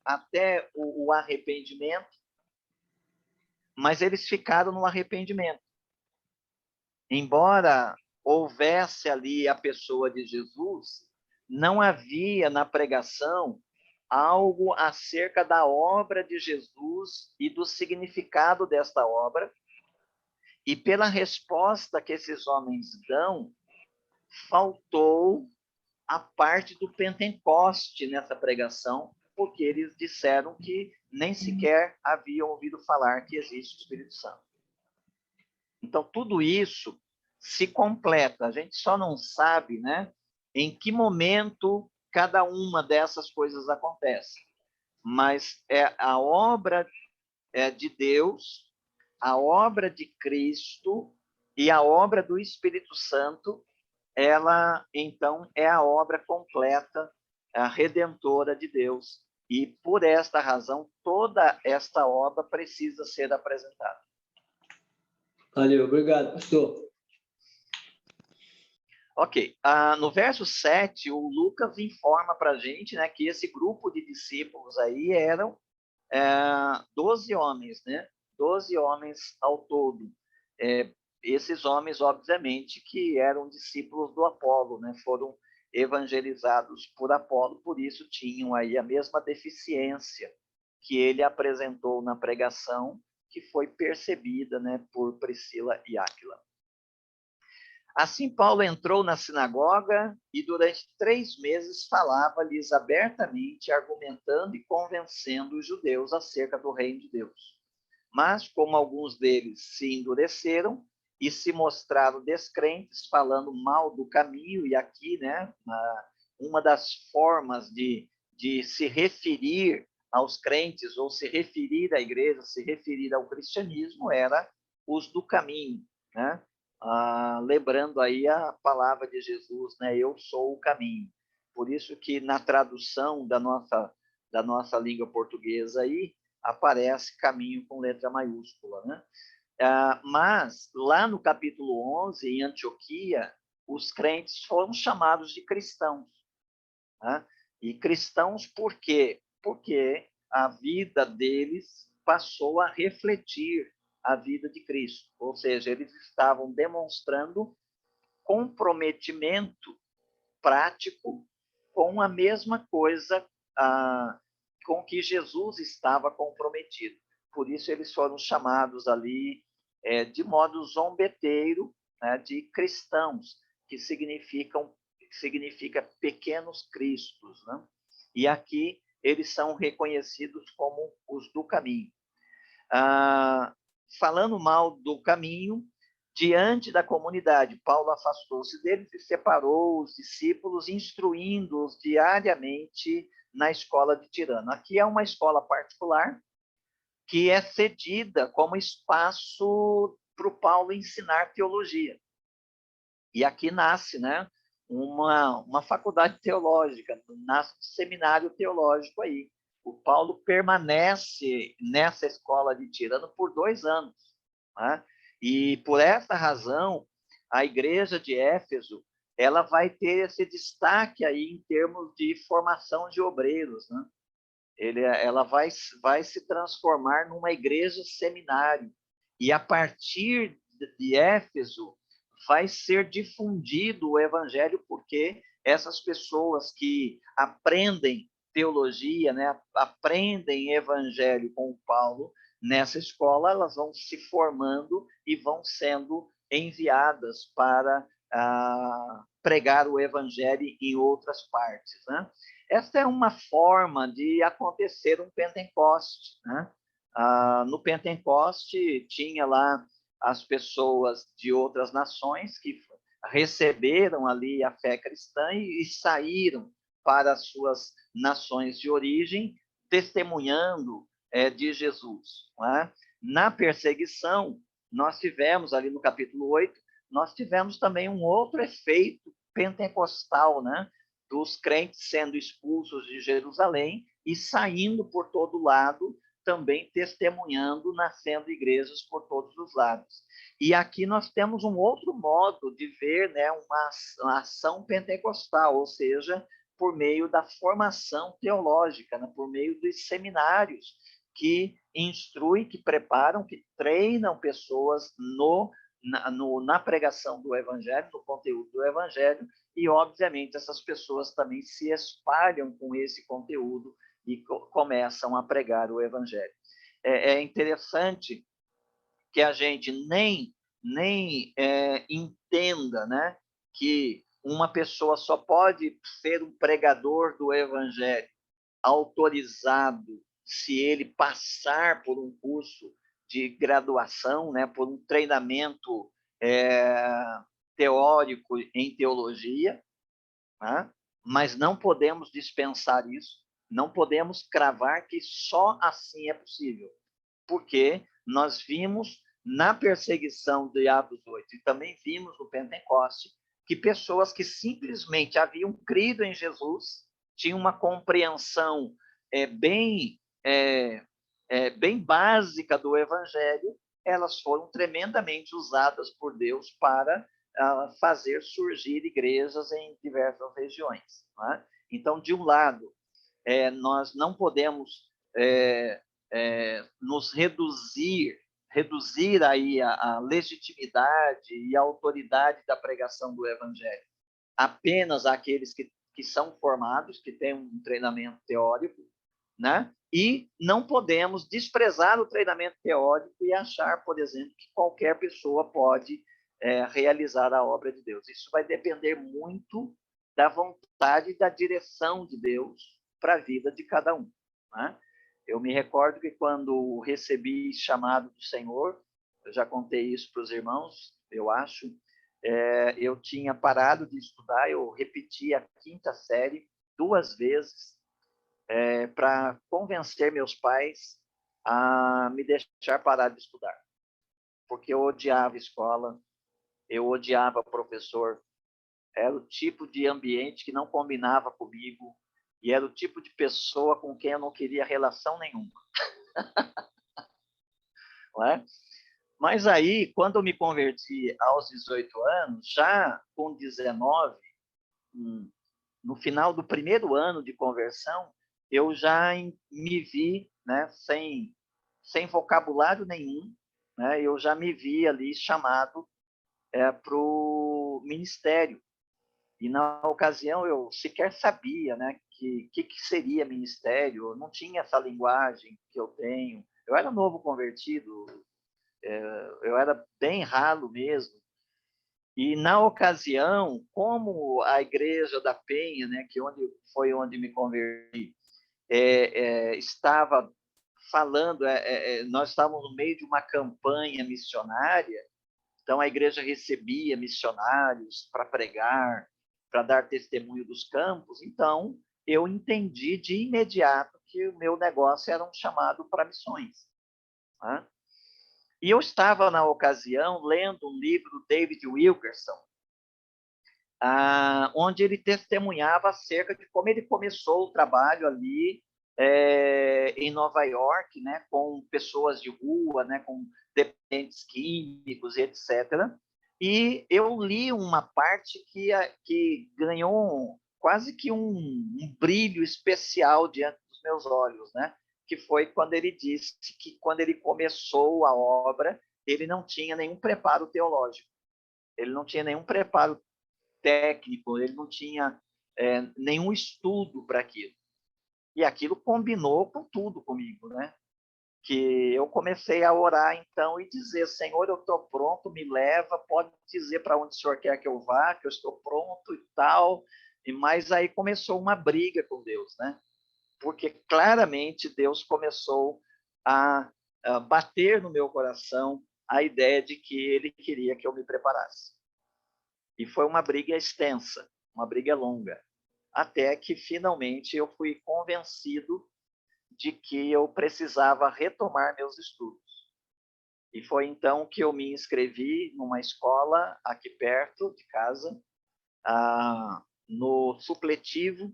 o arrependimento, mas eles ficaram no arrependimento. Embora houvesse ali a pessoa de Jesus, não havia na pregação algo acerca da obra de Jesus e do significado desta obra. E pela resposta que esses homens dão, faltou a parte do Pentecoste nessa pregação, porque eles disseram que nem sequer haviam ouvido falar que existe o Espírito Santo. Então, tudo isso se completa. A gente só não sabe, né, em que momento cada uma dessas coisas acontece. Mas é a obra de Deus, a obra de Cristo e a obra do Espírito Santo, ela, então, é a obra completa, a redentora de Deus. E, por esta razão, toda esta obra precisa ser apresentada. Valeu, obrigado, pastor. Ok, no verso 7, o Lucas informa para a gente, né, que esse grupo de discípulos aí eram 12 homens, né? 12 homens ao todo. Esses homens, obviamente, que eram discípulos do Apolo, né? Foram evangelizados por Apolo, por isso tinham aí a mesma deficiência que ele apresentou na pregação, que foi percebida, né, por Priscila e Áquila. Assim, Paulo entrou na sinagoga e durante 3 meses falava-lhes abertamente, argumentando e convencendo os judeus acerca do reino de Deus. Mas, como alguns deles se endureceram e se mostraram descrentes, falando mal do caminho, e aqui, né, uma das formas de se referir aos crentes, ou se referir à igreja, se referir ao cristianismo, era os do caminho, né? Lembrando aí a palavra de Jesus, né? Eu sou o caminho. Por isso que na tradução da nossa língua portuguesa aí aparece caminho com letra maiúscula, né? Mas lá no capítulo 11, em Antioquia, os crentes foram chamados de cristãos, né? E cristãos por quê? Porque a vida deles passou a refletir a vida de Cristo, ou seja, eles estavam demonstrando comprometimento prático com a mesma coisa com que Jesus estava comprometido. Por isso eles foram chamados ali de modo zombeteiro, né, de cristãos, que significa pequenos cristos, né? E aqui eles são reconhecidos como os do caminho. Falando mal do caminho, diante da comunidade, Paulo afastou-se deles e separou os discípulos, instruindo-os diariamente na escola de Tirano. Aqui é uma escola particular que é cedida como espaço para o Paulo ensinar teologia. E aqui nasce, né, uma faculdade teológica, nasce um seminário teológico aí. O Paulo permanece nessa escola de Tirano por 2 anos, né? E por essa razão, a igreja de Éfeso, ela vai ter esse destaque aí em termos de formação de obreiros, né? Ela vai se transformar numa igreja seminário. E a partir de Éfeso, vai ser difundido o evangelho, porque essas pessoas que aprendem teologia, né, aprendem evangelho com o Paulo nessa escola, elas vão se formando e vão sendo enviadas para pregar o evangelho em outras partes, né? Essa é uma forma de acontecer um Pentecoste, né? No Pentecoste tinha lá as pessoas de outras nações que receberam ali a fé cristã e saíram para as suas nações de origem, testemunhando de Jesus. Não é? Na perseguição, nós tivemos ali no capítulo 8, nós tivemos também um outro efeito pentecostal, né? Dos crentes sendo expulsos de Jerusalém e saindo por todo lado, também testemunhando, nascendo igrejas por todos os lados. E aqui nós temos um outro modo de ver, né, uma ação pentecostal, ou seja, por meio da formação teológica, né, por meio dos seminários que instruem, que preparam, que treinam pessoas na pregação do evangelho, no conteúdo do evangelho, e, obviamente, essas pessoas também se espalham com esse conteúdo e começam a pregar o evangelho. É interessante que a gente nem entenda, né, que uma pessoa só pode ser um pregador do evangelho autorizado se ele passar por um curso de graduação, né, por um treinamento teórico em teologia, né? Mas não podemos dispensar isso, não podemos cravar que só assim é possível, porque nós vimos na perseguição de Atos 8 e também vimos no Pentecoste que pessoas que simplesmente haviam crido em Jesus, tinham uma compreensão bem básica do Evangelho, elas foram tremendamente usadas por Deus para fazer surgir igrejas em diversas regiões. Né? Então, de um lado, nós não podemos nos reduzir aí a legitimidade e a autoridade da pregação do Evangelho apenas àqueles que são formados, que têm um treinamento teórico, né? E não podemos desprezar o treinamento teórico e achar, por exemplo, que qualquer pessoa pode realizar a obra de Deus. Isso vai depender muito da vontade e da direção de Deus para a vida de cada um. Né? Eu me recordo que quando recebi chamado do Senhor, eu já contei isso para os irmãos, eu acho, eu tinha parado de estudar, eu repeti a 5ª série 2 vezes para convencer meus pais a me deixar parar de estudar, porque eu odiava a escola, eu odiava professor, era o tipo de ambiente que não combinava comigo e era o tipo de pessoa com quem eu não queria relação nenhuma. Não é? Mas aí, quando eu me converti aos 18 anos, já com 19, no final do primeiro ano de conversão, eu já me vi, né, sem vocabulário nenhum, né, eu já me vi ali chamado para o ministério. E, na ocasião, eu sequer sabia, né, que seria ministério, eu não tinha essa linguagem que eu tenho. Eu era novo convertido, eu era bem ralo mesmo. E, na ocasião, como a Igreja da Penha, né, que foi onde me converti, estava falando, nós estávamos no meio de uma campanha missionária, então a igreja recebia missionários para pregar, para dar testemunho dos campos, então eu entendi de imediato que o meu negócio era um chamado para missões. Né? E eu estava, na ocasião, lendo um livro do David Wilkerson, onde ele testemunhava acerca de como ele começou o trabalho ali em Nova York, né, com pessoas de rua, né, com dependentes químicos, etc. E eu li uma parte que ganhou quase que um brilho especial diante dos meus olhos, né? Que foi quando ele disse que, quando ele começou a obra, ele não tinha nenhum preparo teológico, ele não tinha nenhum preparo técnico, ele não tinha nenhum estudo para aquilo. E aquilo combinou com tudo comigo, né? Que eu comecei a orar então e dizer: Senhor, eu estou pronto, me leva, pode dizer para onde o Senhor quer que eu vá, que eu estou pronto e tal. Mas aí começou uma briga com Deus, né? Porque claramente Deus começou a bater no meu coração a ideia de que ele queria que eu me preparasse. E foi uma briga extensa, uma briga longa, até que finalmente eu fui convencido de que eu precisava retomar meus estudos. E foi então que eu me inscrevi numa escola aqui perto de casa, no supletivo.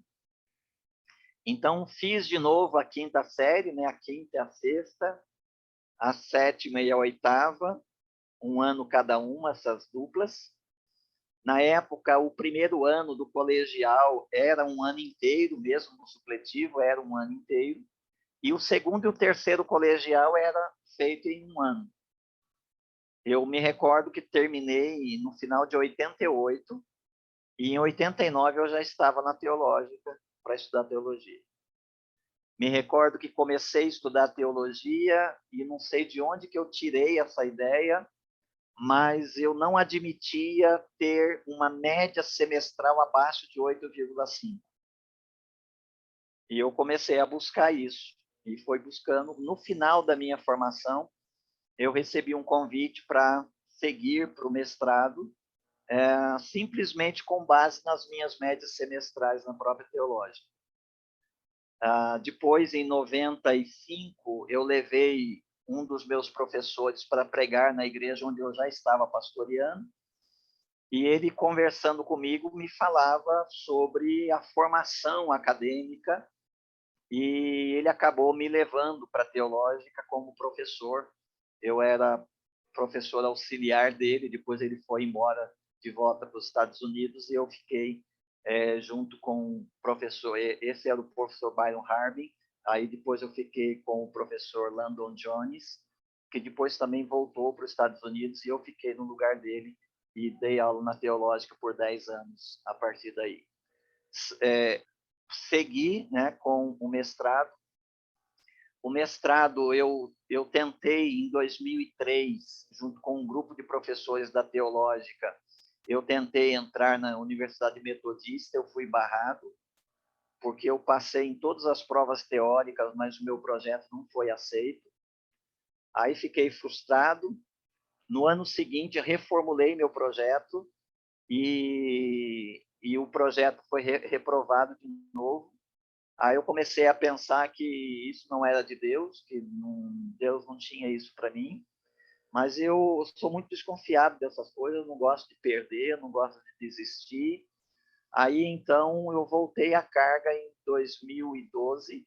Então, fiz de novo a quinta série, né? A quinta e a sexta, a sétima e a oitava, um ano cada uma, essas duplas. Na época, o primeiro ano do colegial era um ano inteiro, mesmo no supletivo, era um ano inteiro. E o segundo e o terceiro colegial era feito em um ano. Eu me recordo que terminei no final de 88, e em 89 eu já estava na teológica para estudar teologia. Me recordo que comecei a estudar teologia e não sei de onde que eu tirei essa ideia, mas eu não admitia ter uma média semestral abaixo de 8,5. E eu comecei a buscar isso. E foi buscando. No final da minha formação, eu recebi um convite para seguir para o mestrado, simplesmente com base nas minhas médias semestrais na própria teológica. Depois, em 95, eu levei um dos meus professores para pregar na igreja onde eu já estava pastoreando, e ele, conversando comigo, me falava sobre a formação acadêmica, e ele acabou me levando para a teológica como professor. Eu era professor auxiliar dele, depois ele foi embora de volta para os Estados Unidos, e eu fiquei junto com o professor, esse era o professor Byron Harbin, aí depois eu fiquei com o professor Landon Jones, que depois também voltou para os Estados Unidos, e eu fiquei no lugar dele e dei aula na teológica por 10 anos a partir daí. Segui, né, com o mestrado. O mestrado eu tentei em 2003, junto com um grupo de professores da teológica, eu tentei entrar na Universidade Metodista, eu fui barrado, porque eu passei em todas as provas teóricas, mas o meu projeto não foi aceito. Aí fiquei frustrado. No ano seguinte, reformulei meu projeto e o projeto foi reprovado de novo. Aí eu comecei a pensar que isso não era de Deus, que Deus não tinha isso para mim. Mas eu sou muito desconfiado dessas coisas, não gosto de perder, não gosto de desistir. Aí, então, eu voltei à carga em 2012,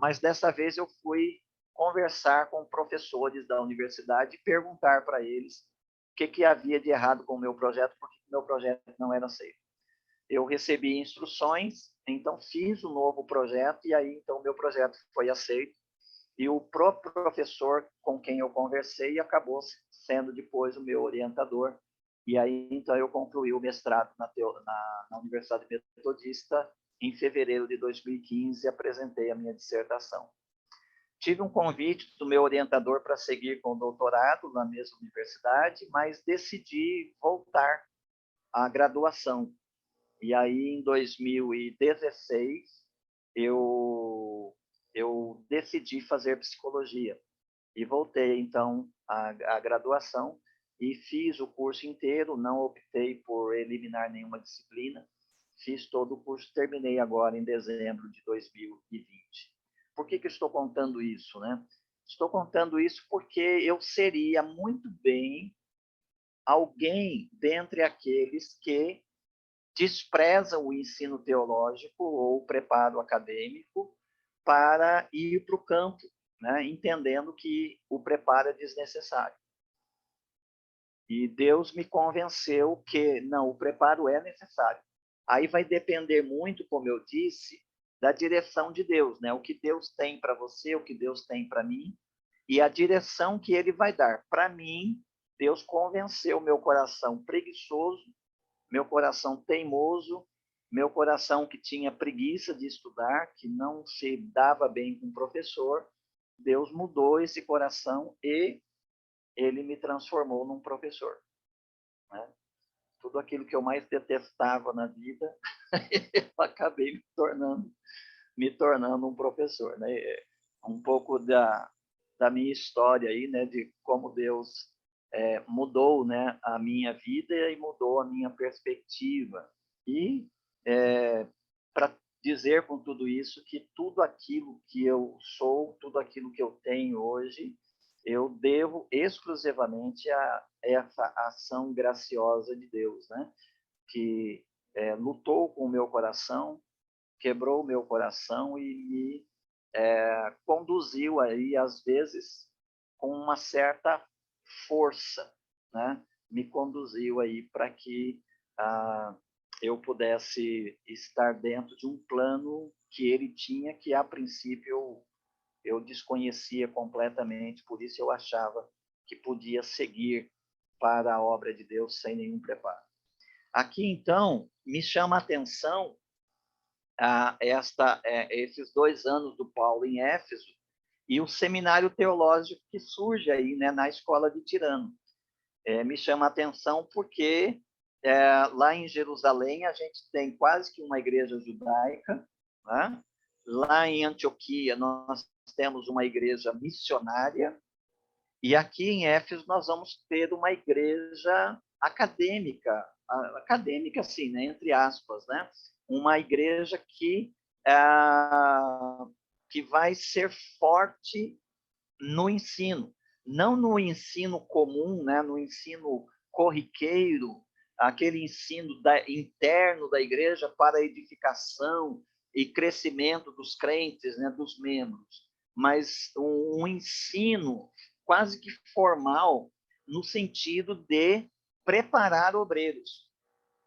mas dessa vez eu fui conversar com professores da universidade e perguntar para eles o que havia de errado com o meu projeto, porque o meu projeto não era aceito. Eu recebi instruções, então fiz um novo projeto, e aí, então, o meu projeto foi aceito. E o próprio professor com quem eu conversei acabou sendo depois o meu orientador. E aí, então, eu concluí o mestrado na Universidade Metodista em fevereiro de 2015 e apresentei a minha dissertação. Tive um convite do meu orientador para seguir com o doutorado na mesma universidade, mas decidi voltar à graduação. E aí, em 2016, eu decidi fazer psicologia. E voltei, então, à graduação e fiz o curso inteiro, não optei por eliminar nenhuma disciplina, fiz todo o curso, terminei agora em dezembro de 2020. Por que estou contando isso, né? Estou contando isso porque eu seria muito bem alguém dentre aqueles que desprezam o ensino teológico ou o preparo acadêmico para ir para o campo, né? Entendendo que o preparo é desnecessário. E Deus me convenceu que não, o preparo é necessário. Aí vai depender muito, como eu disse, da direção de Deus, né? O que Deus tem para você, o que Deus tem para mim, e a direção que Ele vai dar. Para mim, Deus convenceu meu coração preguiçoso, meu coração teimoso, meu coração que tinha preguiça de estudar, que não se dava bem com o professor. Deus mudou esse coração e ele me transformou num professor, né? Tudo aquilo que eu mais detestava na vida, eu acabei me tornando um professor, né? Um pouco da minha história aí, né? De como Deus mudou, né, a minha vida e mudou a minha perspectiva. E para dizer com tudo isso que tudo aquilo que eu sou, tudo aquilo que eu tenho hoje, eu devo exclusivamente a essa ação graciosa de Deus, né? Que lutou com o meu coração, quebrou o meu coração e me conduziu aí, às vezes, com uma certa força, né? Me conduziu aí para que eu pudesse estar dentro de um plano que ele tinha, que a princípio eu desconhecia completamente, por isso eu achava que podia seguir para a obra de Deus sem nenhum preparo. Aqui, então, me chama a atenção esses 2 anos do Paulo em Éfeso e o seminário teológico que surge aí, né, na escola de Tirano. Me chama a atenção porque lá em Jerusalém a gente tem quase que uma igreja judaica, né? Lá em Antioquia nós temos uma igreja missionária, e aqui em Éfeso nós vamos ter uma igreja acadêmica sim, né? Entre aspas, né? Uma igreja que vai ser forte no ensino, não no ensino comum, né? No ensino corriqueiro, aquele ensino interno da igreja para a edificação e crescimento dos crentes, né? Dos membros, mas um ensino quase que formal no sentido de preparar obreiros,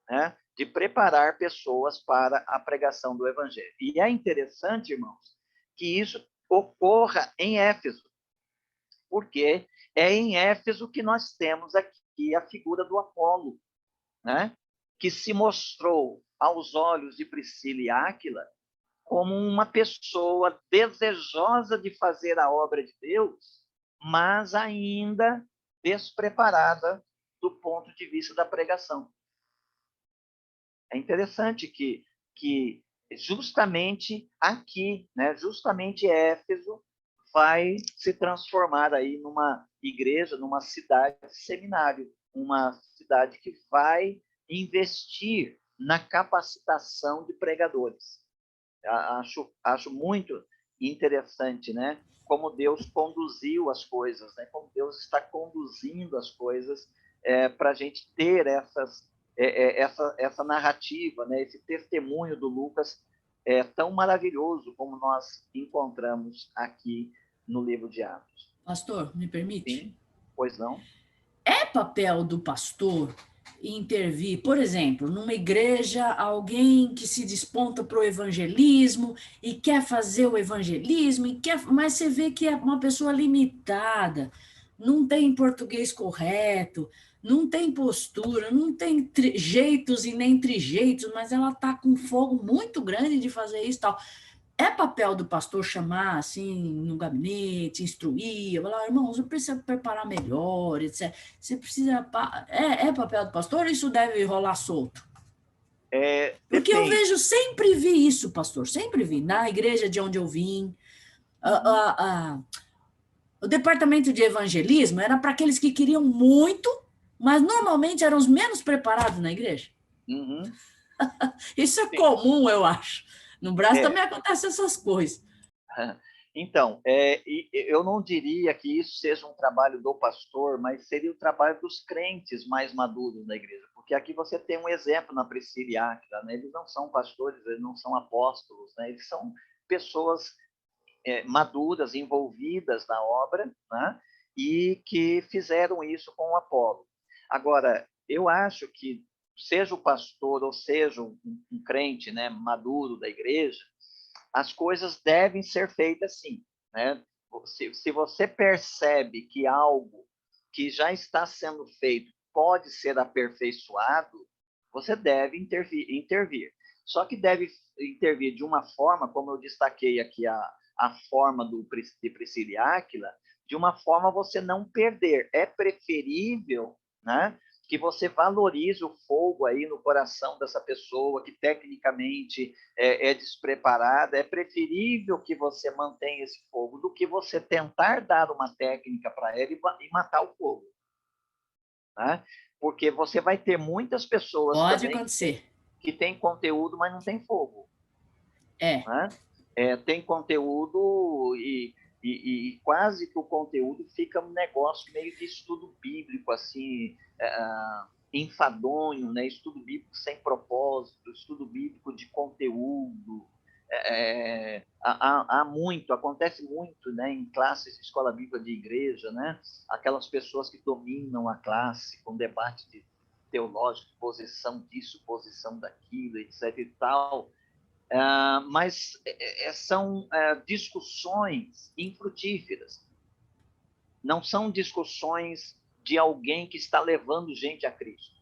né? De preparar pessoas para a pregação do evangelho. E é interessante, irmãos, que isso ocorra em Éfeso, porque é em Éfeso que nós temos aqui a figura do Apolo, né? Que se mostrou aos olhos de Priscila e Áquila como uma pessoa desejosa de fazer a obra de Deus, mas ainda despreparada do ponto de vista da pregação. É interessante que justamente aqui, né, justamente Éfeso vai se transformar aí numa igreja, numa cidade seminário, uma cidade que vai investir na capacitação de pregadores. Acho muito interessante, né? Como Deus conduziu as coisas, né? Como Deus está conduzindo as coisas para a gente ter essa narrativa, né? Esse testemunho do Lucas tão maravilhoso como nós encontramos aqui no livro de Atos. Pastor, me permite? Sim, pois não? É papel do pastor intervir, por exemplo, numa igreja, alguém que se desponta para o evangelismo e quer fazer o evangelismo, mas você vê que é uma pessoa limitada, não tem português correto, não tem postura, não tem jeitos e nem trejeitos, mas ela está com fogo muito grande de fazer isso e tal. É papel do pastor chamar, assim, no gabinete, instruir, falar, irmão, você precisa preparar melhor, etc. Você precisa... É papel do pastor ou isso deve rolar solto? Porque eu vejo, sempre vi isso, pastor, sempre vi. Na igreja de onde eu vim, o departamento de evangelismo era para aqueles que queriam muito, mas normalmente eram os menos preparados na igreja. Uhum. Isso é comum, eu acho. No Brasil também acontecem essas coisas. Então, eu não diria que isso seja um trabalho do pastor, mas seria o trabalho dos crentes mais maduros na igreja, porque aqui você tem um exemplo na Priscila e Áquila, né? Eles não são pastores, eles não são apóstolos, né? Eles são pessoas maduras, envolvidas na obra, né? E que fizeram isso com o Apolo. Agora, eu acho que seja o pastor ou seja um crente, né, maduro da igreja, as coisas devem ser feitas assim, né? Se você percebe que algo que já está sendo feito pode ser aperfeiçoado, você deve intervir. Só que deve intervir de uma forma, como eu destaquei aqui a forma de Priscila e Áquila, de uma forma você não perder. É preferível, né, que você valorize o fogo aí no coração dessa pessoa que tecnicamente é despreparada. É preferível que você mantenha esse fogo do que você tentar dar uma técnica para ela e matar o fogo. né? Porque você vai ter muitas pessoas Pode também acontecer. que têm conteúdo, mas não tem fogo. É. Né? Tem conteúdo e quase que o conteúdo fica um negócio meio de estudo bíblico, assim, enfadonho, né? Estudo bíblico sem propósito, estudo bíblico de conteúdo. Acontece muito, né, em classes de escola bíblica de igreja, né? Aquelas pessoas que dominam a classe com debate teológico, posição disso, posição daquilo, etc. e tal. Mas são discussões infrutíferas. Não são discussões de alguém que está levando gente a Cristo.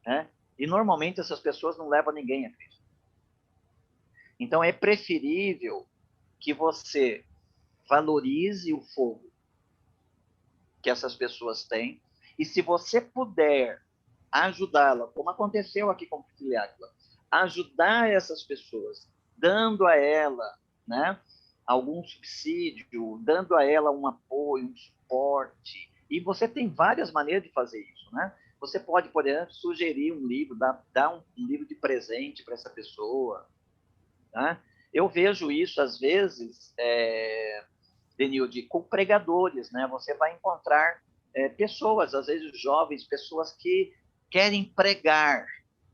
Né? E, normalmente, essas pessoas não levam ninguém a Cristo. Então, é preferível que você valorize o fogo que essas pessoas têm, e se você puder ajudá-la, como aconteceu aqui com o Filiáquila, ajudar essas pessoas, dando a ela, né, algum subsídio, dando a ela um apoio, um suporte, e você tem várias maneiras de fazer isso, né? Você pode, por exemplo, sugerir um livro, dar um livro de presente para essa pessoa, né? Eu vejo isso, às vezes, Denilde, com pregadores, né? Você vai encontrar pessoas, às vezes jovens, pessoas que querem pregar,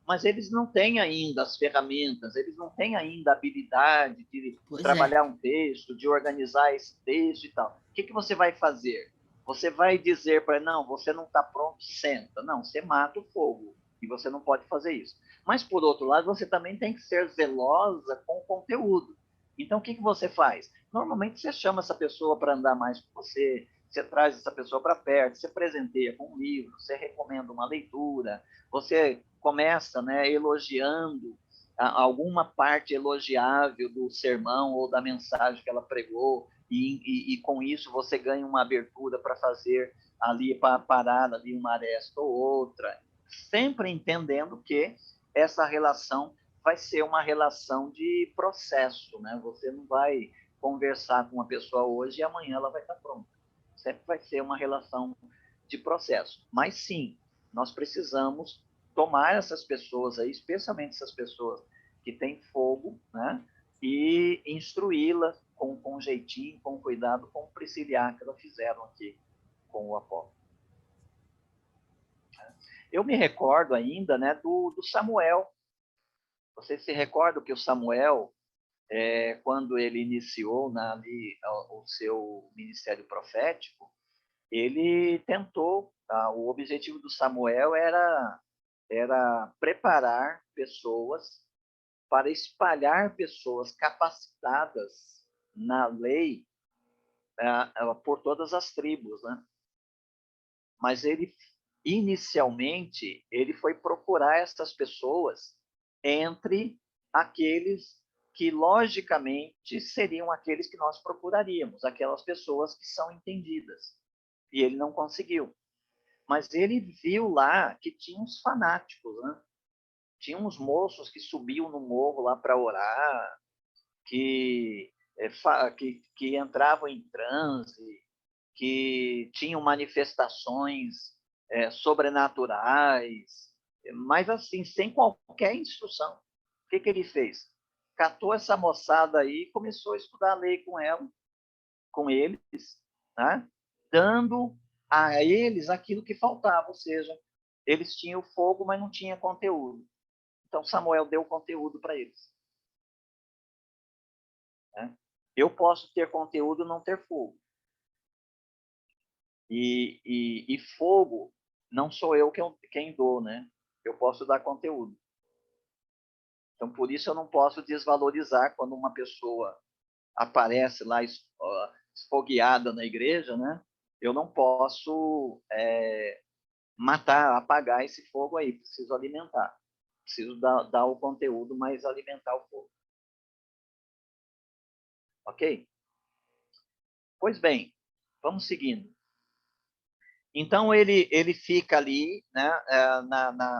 mas eles não têm ainda as ferramentas, eles não têm ainda a habilidade de trabalhar um texto, de organizar esse texto e tal. O que você vai fazer? Você vai dizer para ele, não, você não está pronto, senta. Não, você mata o fogo, e você não pode fazer isso. Mas, por outro lado, você também tem que ser zelosa com o conteúdo. Então, o que você faz? Normalmente, você chama essa pessoa para andar mais com você, você traz essa pessoa para perto, você presenteia com um livro, você recomenda uma leitura, você começa, né, elogiando alguma parte elogiável do sermão ou da mensagem que ela pregou, e com isso você ganha uma abertura para fazer ali, para parar ali uma aresta ou outra, sempre entendendo que essa relação vai ser uma relação de processo, né? Você não vai conversar com uma pessoa hoje e amanhã ela vai estar pronta. Sempre vai ser uma relação de processo. Mas sim, nós precisamos tomar essas pessoas aí, especialmente essas pessoas que têm fogo, né? E instruí-las com jeitinho, com cuidado, com o Prisciliar que elas fizeram aqui com o apóstolo. Eu me recordo ainda, né, do Samuel. Você se recorda que o Samuel, quando ele iniciou ali o seu ministério profético, ele tentou, o objetivo do Samuel era preparar pessoas para espalhar pessoas capacitadas na lei por todas as tribos, né? Mas ele, inicialmente, ele foi procurar essas pessoas entre aqueles que, logicamente, seriam aqueles que nós procuraríamos, aquelas pessoas que são entendidas. E ele não conseguiu. Mas ele viu lá que tinha uns fanáticos, né? Tinha uns moços que subiam no morro lá para orar, que entravam em transe, que tinham manifestações sobrenaturais, mas assim, sem qualquer instrução. O que ele fez? Catou essa moçada aí e começou a estudar a lei com eles, né? Dando a eles aquilo que faltava, ou seja, eles tinham fogo, mas não tinham conteúdo. Então, Samuel deu conteúdo para eles. Né? Eu posso ter conteúdo e não ter fogo. E fogo não sou eu quem dou, né? Eu posso dar conteúdo. Então, por isso eu não posso desvalorizar quando uma pessoa aparece lá esfogueada na igreja, né? Eu não posso matar, apagar esse fogo aí. Preciso alimentar. Preciso dar o conteúdo, mas alimentar o fogo. Ok? Pois bem, vamos seguindo. Então, ele fica ali, né,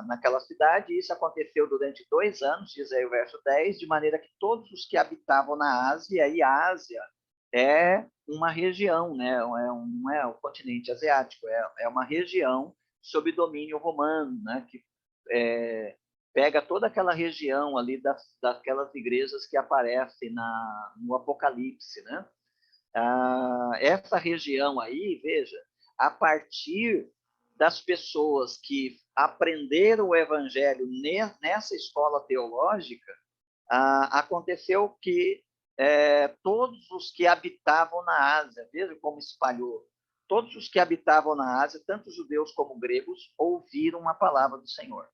naquela cidade, e isso aconteceu durante 2 anos, diz aí o verso 10, de maneira que todos os que habitavam na Ásia, e a Ásia é uma região, né, não é o continente asiático, é uma região sob domínio romano, né? Que pega toda aquela região ali daquelas igrejas que aparecem no Apocalipse, né? Essa região aí, veja, a partir das pessoas que aprenderam o evangelho nessa escola teológica, aconteceu que todos os que habitavam na Ásia, veja como espalhou, todos os que habitavam na Ásia, tanto judeus como gregos, ouviram a palavra do Senhor.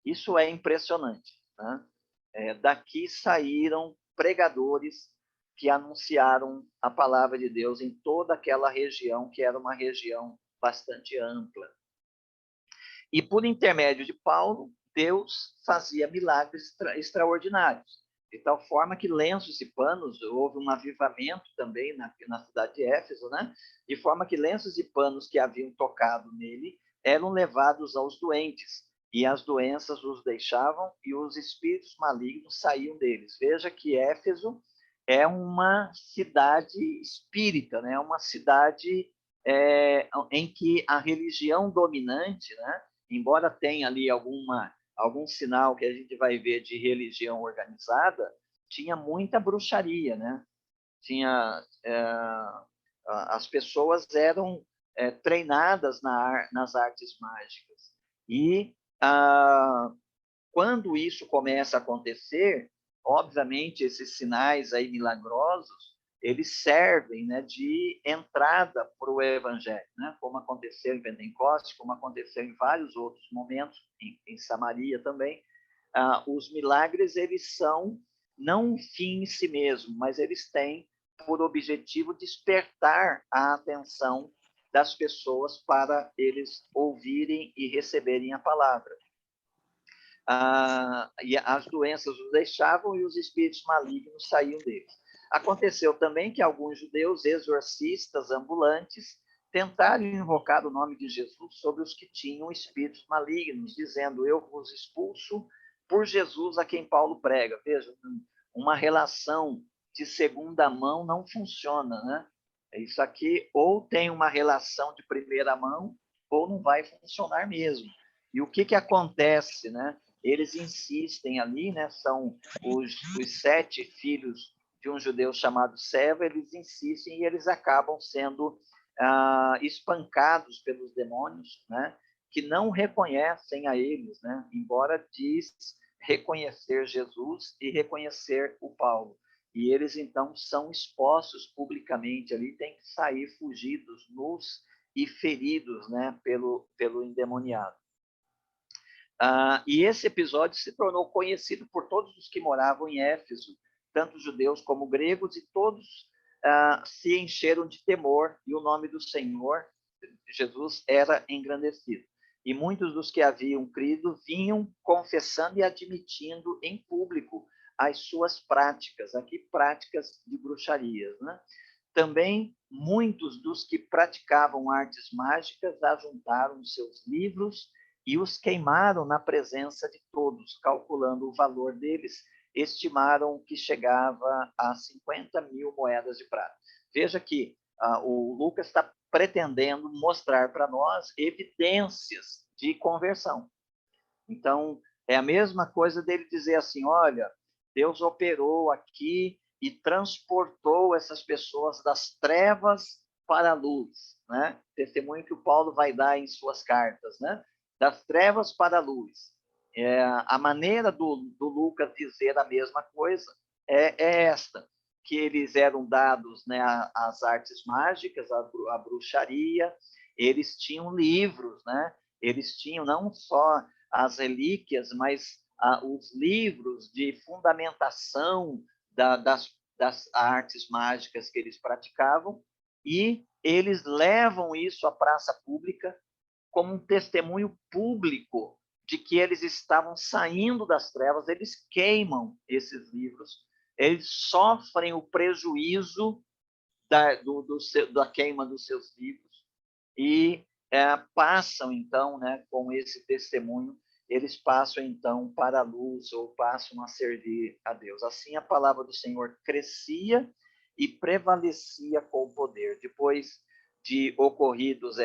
Isso é impressionante, né? Daqui saíram pregadores que anunciaram a palavra de Deus em toda aquela região, que era uma região bastante ampla. E por intermédio de Paulo, Deus fazia milagres extraordinários, de tal forma que lenços e panos, houve um avivamento também na cidade de Éfeso, né? De forma que lenços e panos que haviam tocado nele eram levados aos doentes, e as doenças os deixavam e os espíritos malignos saíam deles. Veja que Éfeso é uma cidade espírita, né? Uma cidade em que a religião dominante, né? Embora tenha ali algum sinal que a gente vai ver de religião organizada, tinha muita bruxaria, né? As pessoas eram treinadas nas artes mágicas. E quando isso começa a acontecer, obviamente esses sinais aí milagrosos, eles servem, né, de entrada para o evangelho, né? Como aconteceu em Pentecostes, como aconteceu em vários outros momentos, em Samaria também. Os milagres, eles são não um fim em si mesmo, mas eles têm por objetivo despertar a atenção das pessoas para eles ouvirem e receberem a palavra. E as doenças os deixavam e os espíritos malignos saíam deles. Aconteceu também que alguns judeus exorcistas ambulantes tentaram invocar o nome de Jesus sobre os que tinham espíritos malignos, dizendo: eu vos expulso por Jesus a quem Paulo prega. Veja, uma relação de segunda mão não funciona, né? Isso aqui ou tem uma relação de primeira mão ou não vai funcionar mesmo. E o que acontece, né? Eles insistem ali, né? São os 7 filhos de um judeu chamado Seva, eles insistem e eles acabam sendo espancados pelos demônios, né? Que não reconhecem a eles, né? Embora diz reconhecer Jesus e reconhecer o Paulo. E eles, então, são expostos publicamente ali, têm que sair fugidos, nus e feridos, né? Pelo endemoniado. E esse episódio se tornou conhecido por todos os que moravam em Éfeso, tanto judeus como gregos, e todos se encheram de temor, e o nome do Senhor, Jesus, era engrandecido. E muitos dos que haviam crido vinham confessando e admitindo em público as suas práticas, aqui práticas de bruxarias, né? Também muitos dos que praticavam artes mágicas ajuntaram os seus livros e os queimaram na presença de todos, calculando o valor deles, estimaram que chegava a 50.000 moedas de prata. Veja que o Lucas está pretendendo mostrar para nós evidências de conversão. Então, é a mesma coisa dele dizer assim: olha, Deus operou aqui e transportou essas pessoas das trevas para a luz, né? Testemunho que o Paulo vai dar em suas cartas, né? Das trevas para a luz. A maneira do Lucas dizer a mesma coisa é esta, que eles eram dados, né, às artes mágicas, à bruxaria, eles tinham livros, né? Eles tinham não só as relíquias, mas os livros de fundamentação das artes mágicas que eles praticavam, e eles levam isso à praça pública como um testemunho público de que eles estavam saindo das trevas. Eles queimam esses livros, eles sofrem o prejuízo da queima dos seus livros e passam, então, né, com esse testemunho, eles passam, então, para a luz ou passam a servir a Deus. Assim, a palavra do Senhor crescia e prevalecia com o poder. Depois de ocorridas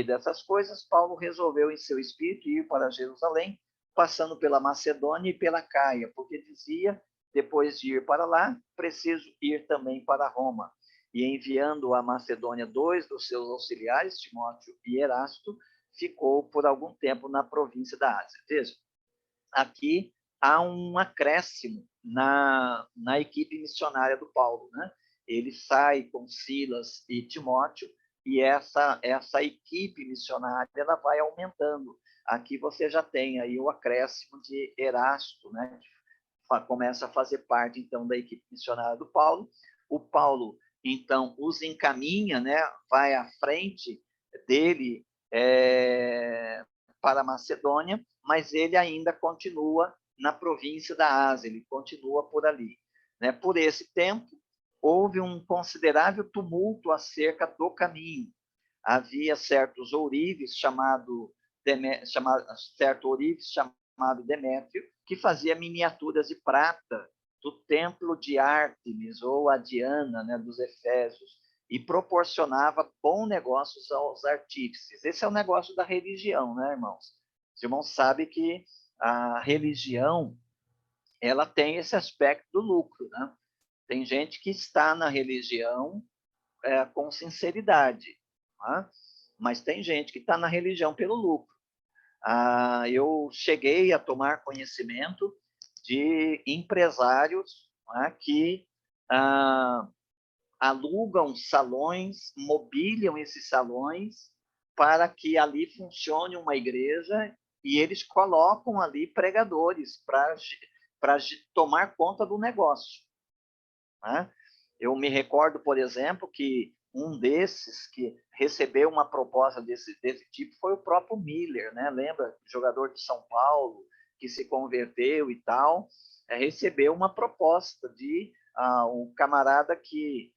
essas coisas, Paulo resolveu em seu espírito ir para Jerusalém, passando pela Macedônia e pela Caia, porque dizia, depois de ir para lá, preciso ir também para Roma. E enviando à Macedônia 2 dos seus auxiliares, Timóteo e Erasto, ficou por algum tempo na província da Ásia. Veja, aqui há um acréscimo na equipe missionária do Paulo, né? Ele sai com Silas e Timóteo, e essa equipe missionária ela vai aumentando. Aqui você já tem aí o acréscimo de Erasto, né? Começa a fazer parte, então, da equipe missionária do Paulo. O Paulo, então, os encaminha, né? Vai à frente dele para a Macedônia, mas ele ainda continua na província da Ásia, ele continua por ali. Né? Por esse tempo, houve um considerável tumulto acerca do caminho. Havia certos ourives chamado Demétrio, que fazia miniaturas de prata do templo de Ártemis, ou a Diana, né, dos Efésios, e proporcionava bons negócios aos artífices. Esse é o negócio da religião, né, irmãos? Os irmãos sabem que a religião ela tem esse aspecto do lucro, né? Tem gente que está na religião com sinceridade, né? Mas tem gente que está na religião pelo lucro. Eu cheguei a tomar conhecimento de empresários, né, que alugam salões, mobiliam esses salões para que ali funcione uma igreja, e eles colocam ali pregadores para tomar conta do negócio. Né? Eu me recordo, por exemplo, que um desses que recebeu uma proposta desse tipo foi o próprio Miller, né? Lembra? Jogador de São Paulo, que se converteu e tal, recebeu uma proposta de um camarada que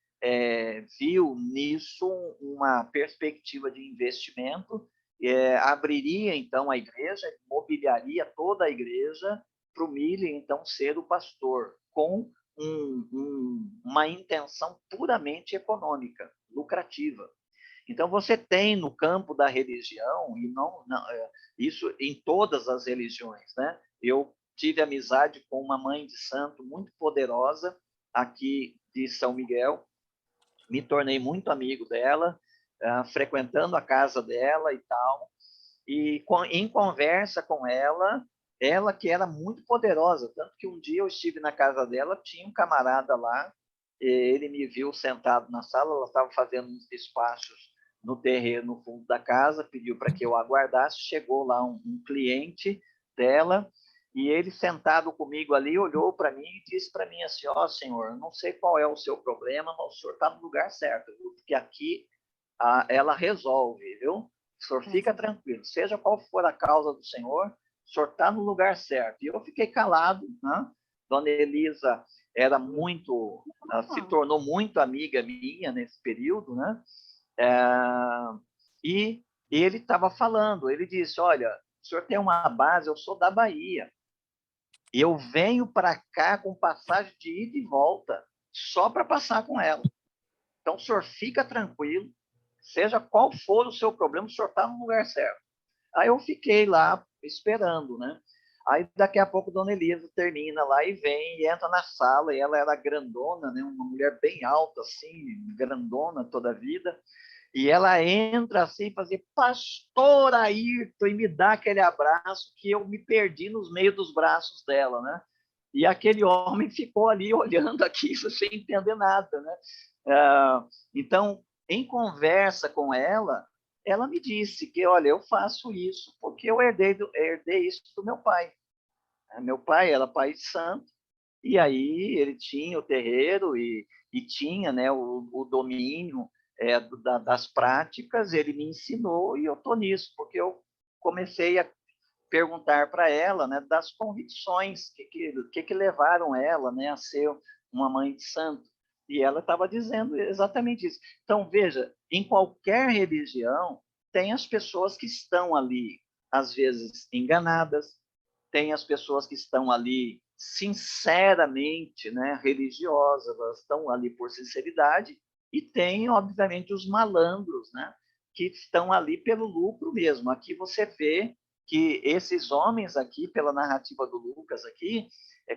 viu nisso uma perspectiva de investimento, abriria então a igreja, mobiliaria toda a igreja para o Miller então ser o pastor, com uma intenção puramente econômica, lucrativa. Então, você tem no campo da religião, e isso em todas as religiões, né? Eu tive amizade com uma mãe de santo muito poderosa aqui de São Miguel, me tornei muito amigo dela, frequentando a casa dela e tal, e em conversa com ela que era muito poderosa, tanto que um dia eu estive na casa dela, tinha um camarada lá, ele me viu sentado na sala, ela estava fazendo uns despachos no terreno, no fundo da casa, pediu para que eu aguardasse, chegou lá um cliente dela, e ele sentado comigo ali, olhou para mim e disse para mim assim, senhor, não sei qual é o seu problema, mas o senhor está no lugar certo, viu? Porque aqui ela resolve, viu? O senhor fica tranquilo, seja qual for a causa do senhor, o senhor está no lugar certo. E eu fiquei calado, né? Dona Elisa era se tornou muito amiga minha nesse período, né? E ele estava falando, ele disse, olha, o senhor tem uma base, eu sou da Bahia, eu venho para cá com passagem de ida e volta, só para passar com ela. Então, o senhor fica tranquilo, seja qual for o seu problema, o senhor está no lugar certo. Aí eu fiquei lá esperando, né? Aí daqui a pouco Dona Elisa termina lá e vem e entra na sala, e ela era grandona, né? Uma mulher bem alta, assim, grandona toda a vida, e ela entra assim, fazia, pastor Ayrton, e me dá aquele abraço que eu me perdi nos meios dos braços dela, né? E aquele homem ficou ali olhando aquilo sem entender nada, né? Então, em conversa com ela me disse que, olha, eu faço isso porque eu herdei isso do meu pai. Meu pai era pai de santo, e aí ele tinha o terreiro e tinha, né, o domínio das práticas, ele me ensinou e eu estou nisso, porque eu comecei a perguntar para ela, né, das convicções que levaram ela, né, a ser uma mãe de santo. E ela estava dizendo exatamente isso. Então, veja, em qualquer religião, tem as pessoas que estão ali, às vezes, enganadas, tem as pessoas que estão ali sinceramente, né, religiosas, elas estão ali por sinceridade, e tem, obviamente, os malandros, né, que estão ali pelo lucro mesmo. Aqui você vê que esses homens aqui, pela narrativa do Lucas aqui,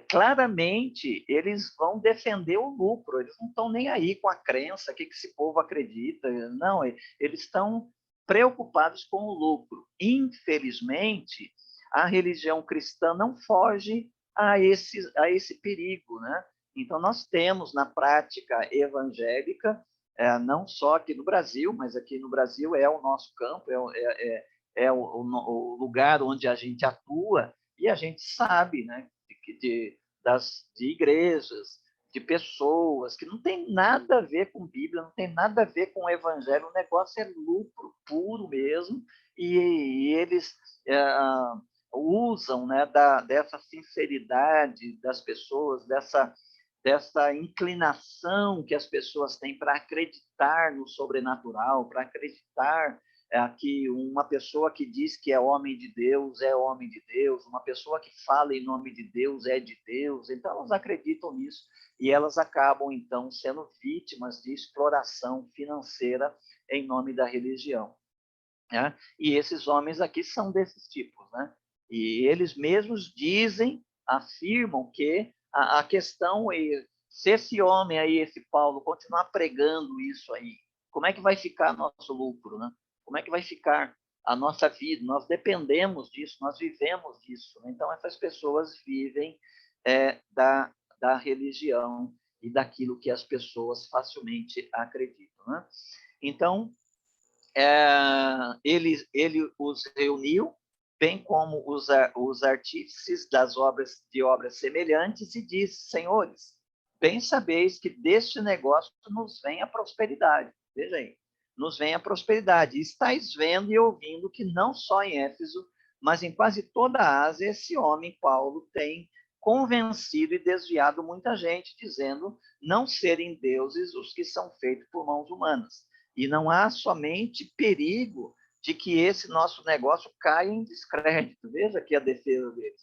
claramente eles vão defender o lucro, eles não estão nem aí com a crença, o que esse povo acredita, não, eles estão preocupados com o lucro. Infelizmente, a religião cristã não foge a esse perigo, né? Então, nós temos na prática evangélica, não só aqui no Brasil, mas aqui no Brasil é o nosso campo, o lugar onde a gente atua, e a gente sabe, né, de igrejas, de pessoas que não tem nada a ver com Bíblia, não tem nada a ver com o Evangelho, o negócio é lucro puro mesmo, e eles usam, né, dessa sinceridade das pessoas, dessa inclinação que as pessoas têm para acreditar no sobrenatural, para acreditar que uma pessoa que diz que é homem de Deus, uma pessoa que fala em nome de Deus é de Deus, então elas acreditam nisso e elas acabam, então, sendo vítimas de exploração financeira em nome da religião. Né? E esses homens aqui são desses tipos, né? E eles mesmos dizem, afirmam que a questão é, se esse homem aí, esse Paulo, continuar pregando isso aí, como é que vai ficar nosso lucro, né? Como é que vai ficar a nossa vida? Nós dependemos disso, nós vivemos disso. Né? Então, essas pessoas vivem da religião e daquilo que as pessoas facilmente acreditam. Né? Então, ele os reuniu, bem como os artífices das obras semelhantes, e disse: Senhores, bem sabeis que deste negócio nos vem a prosperidade. Veja aí, nos vem a prosperidade. E estáis vendo e ouvindo que não só em Éfeso, mas em quase toda a Ásia, esse homem, Paulo, tem convencido e desviado muita gente, dizendo não serem deuses os que são feitos por mãos humanas. E não há somente perigo de que esse nosso negócio caia em descrédito. Veja aqui a defesa deles.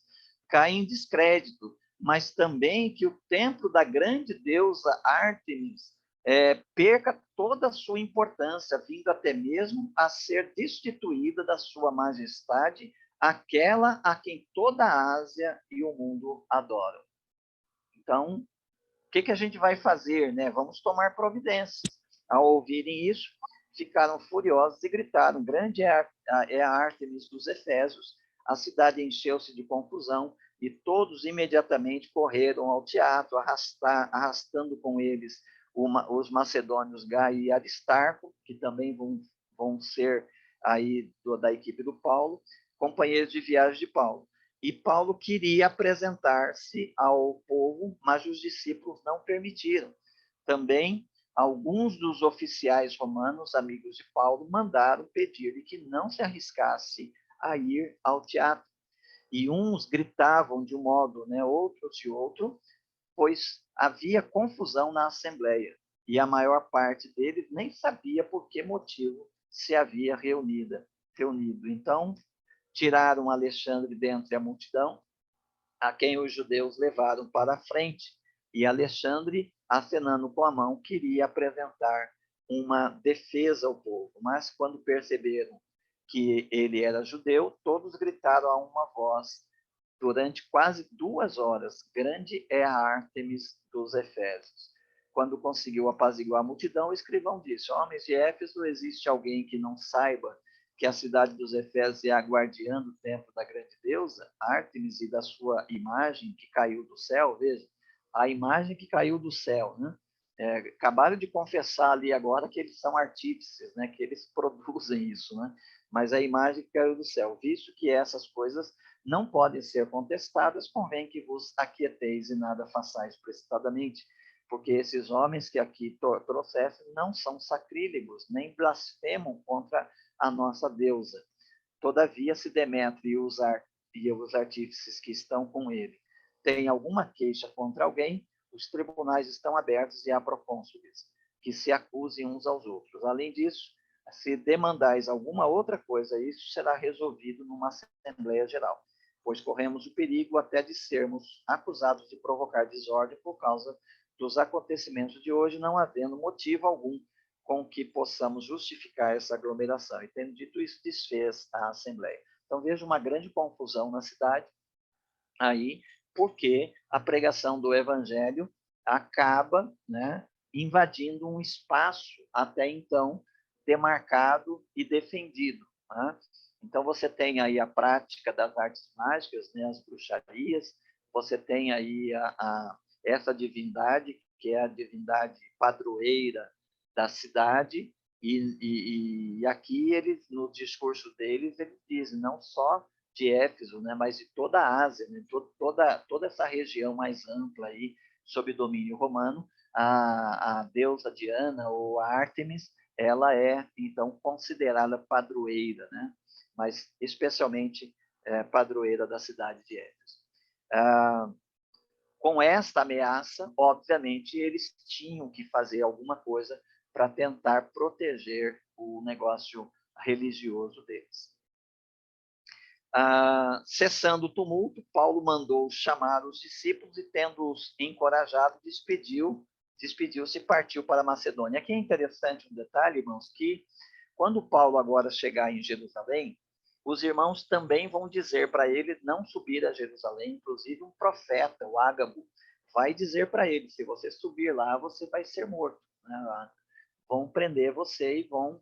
Caia em descrédito, mas também que o templo da grande deusa Ártemis perca toda a sua importância, vindo até mesmo a ser destituída da sua majestade, aquela a quem toda a Ásia e o mundo adoram. Então, o que a gente vai fazer? Né? Vamos tomar providências. Ao ouvirem isso, ficaram furiosos e gritaram: grande é a Ártemis dos Efésios. A cidade encheu-se de confusão e todos imediatamente correram ao teatro, arrastando com eles os macedônios Gaio e Aristarco, que também vão ser aí da equipe do Paulo, companheiros de viagem de Paulo. E Paulo queria apresentar-se ao povo, mas os discípulos não permitiram. Também alguns dos oficiais romanos, amigos de Paulo, mandaram pedir-lhe que não se arriscasse a ir ao teatro. E uns gritavam de um modo, né, outros de outro, pois havia confusão na assembleia, e a maior parte deles nem sabia por que motivo se havia reunido. Então, tiraram Alexandre dentre a multidão, a quem os judeus levaram para a frente, e Alexandre, acenando com a mão, queria apresentar uma defesa ao povo, mas quando perceberam que ele era judeu, todos gritaram a uma voz durante quase 2 horas: grande é a Ártemis dos Efésios. Quando conseguiu apaziguar a multidão, o escrivão disse: homens de Éfeso, existe alguém que não saiba que a cidade dos Efésios é a guardiã do templo da grande deusa, Ártemis, e da sua imagem que caiu do céu? Veja, a imagem que caiu do céu, né? Acabaram de confessar ali agora que eles são artífices, né? Que eles produzem isso, né? Mas a imagem que caiu do céu, visto que essas coisas não podem ser contestadas, convém que vos aquieteis e nada façais precipitadamente, porque esses homens que aqui trouxessem não são sacrílegos, nem blasfemam contra a nossa deusa. Todavia, se Demétrio e os artífices que estão com ele têm alguma queixa contra alguém, os tribunais estão abertos e há procônsules, que se acusem uns aos outros. Além disso, se demandais alguma outra coisa, isso será resolvido numa Assembleia Geral, pois corremos o perigo até de sermos acusados de provocar desordem por causa dos acontecimentos de hoje, não havendo motivo algum com que possamos justificar essa aglomeração. E tendo dito isso, desfez a Assembleia. Então, vejo uma grande confusão na cidade aí, porque a pregação do Evangelho acaba, né, invadindo um espaço até então demarcado e defendido, né? Então, você tem aí a prática das artes mágicas, né, as bruxarias, você tem aí essa divindade, que é a divindade padroeira da cidade, e aqui eles, no discurso deles, eles dizem não só de Éfeso, né, mas de toda a Ásia, né, toda essa região mais ampla aí, sob domínio romano, a deusa Diana ou a Ártemis, ela é, então, considerada padroeira, né, mas especialmente padroeira da cidade de Éfeso. Com esta ameaça, obviamente, eles tinham que fazer alguma coisa para tentar proteger o negócio religioso deles. Cessando o tumulto, Paulo mandou chamar os discípulos e, tendo-os encorajado, despediu-se e partiu para a Macedônia. Aqui é interessante um detalhe, irmãos, que quando Paulo agora chegar em Jerusalém, os irmãos também vão dizer para ele não subir a Jerusalém. Inclusive um profeta, o Ágabo, vai dizer para ele, se você subir lá, você vai ser morto, né? Vão prender você e vão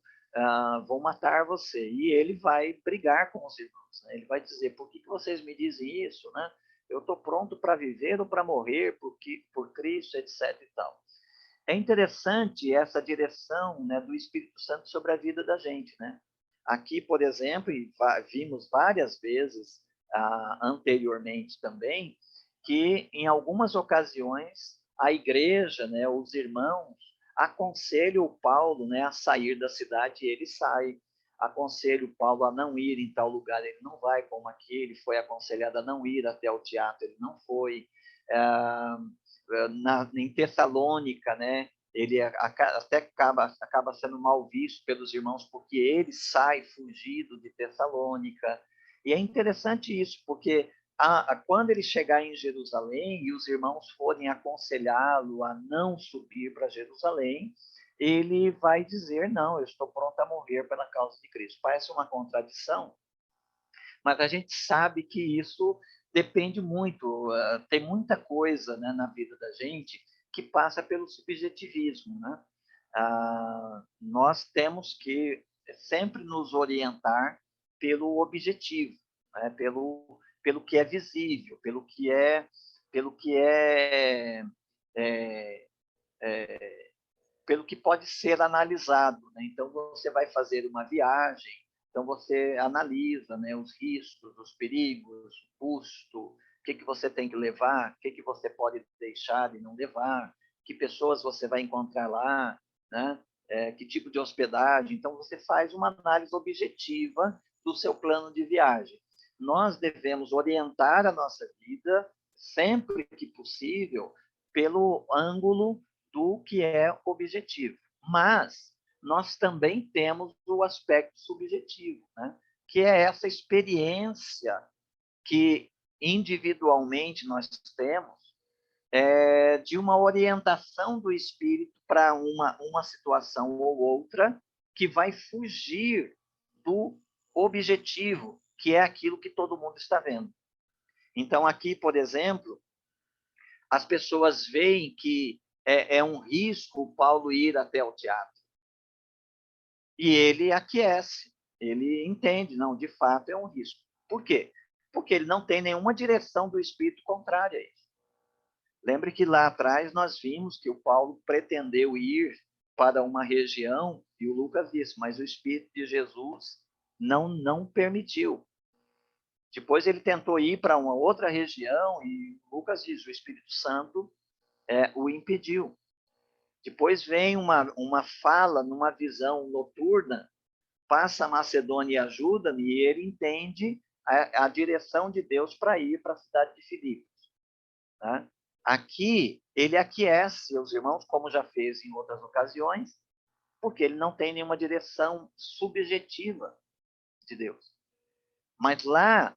matar você. E ele vai brigar com os irmãos, né? Ele vai dizer, por que vocês me dizem isso, né? Eu estou pronto para viver ou para morrer por Cristo, etc. e tal. É interessante essa direção, né, do Espírito Santo sobre a vida da gente, né? Aqui, por exemplo, e vimos várias vezes anteriormente também, que em algumas ocasiões a igreja, né, os irmãos, aconselham o Paulo, né, a sair da cidade e ele sai. Aconselho o Paulo a não ir em tal lugar, ele não vai, como aqui ele foi aconselhado a não ir até o teatro, ele não foi. Em Tessalônica, né, ele até acaba sendo mal visto pelos irmãos, porque ele sai fugido de Tessalônica. E é interessante isso, porque quando ele chegar em Jerusalém e os irmãos forem aconselhá-lo a não subir para Jerusalém, ele vai dizer, não, eu estou pronto a morrer pela causa de Cristo. Parece uma contradição, mas a gente sabe que isso depende muito, tem muita coisa, né, na vida da gente que passa pelo subjetivismo, né? Nós temos que sempre nos orientar pelo objetivo, né? pelo que é visível, pelo que pelo que pode ser analisado, né? Então, você vai fazer uma viagem, então você analisa, né, os riscos, os perigos, o custo, o que você tem que levar, o que você pode deixar e não levar, que pessoas você vai encontrar lá, né? Que tipo de hospedagem. Então, você faz uma análise objetiva do seu plano de viagem. Nós devemos orientar a nossa vida, sempre que possível, pelo ângulo do que é objetivo. Mas nós também temos o aspecto subjetivo, né? Que é essa experiência que individualmente nós temos de uma orientação do espírito para uma situação ou outra que vai fugir do objetivo, que é aquilo que todo mundo está vendo. Então, aqui, por exemplo, as pessoas veem que é um risco o Paulo ir até o teatro. E ele aquece, ele entende, não, de fato é um risco. Por quê? Porque ele não tem nenhuma direção do Espírito contrária a isso. Lembre que lá atrás nós vimos que o Paulo pretendeu ir para uma região, e o Lucas disse, mas o Espírito de Jesus não permitiu. Depois ele tentou ir para uma outra região, e Lucas diz, o Espírito Santo o impediu. Depois vem uma fala numa visão noturna, passa a Macedônia e ajuda-me, e ele entende a direção de Deus para ir para a cidade de Filipos. Tá? Aqui, ele aquece os irmãos, como já fez em outras ocasiões, porque ele não tem nenhuma direção subjetiva de Deus. Mas lá,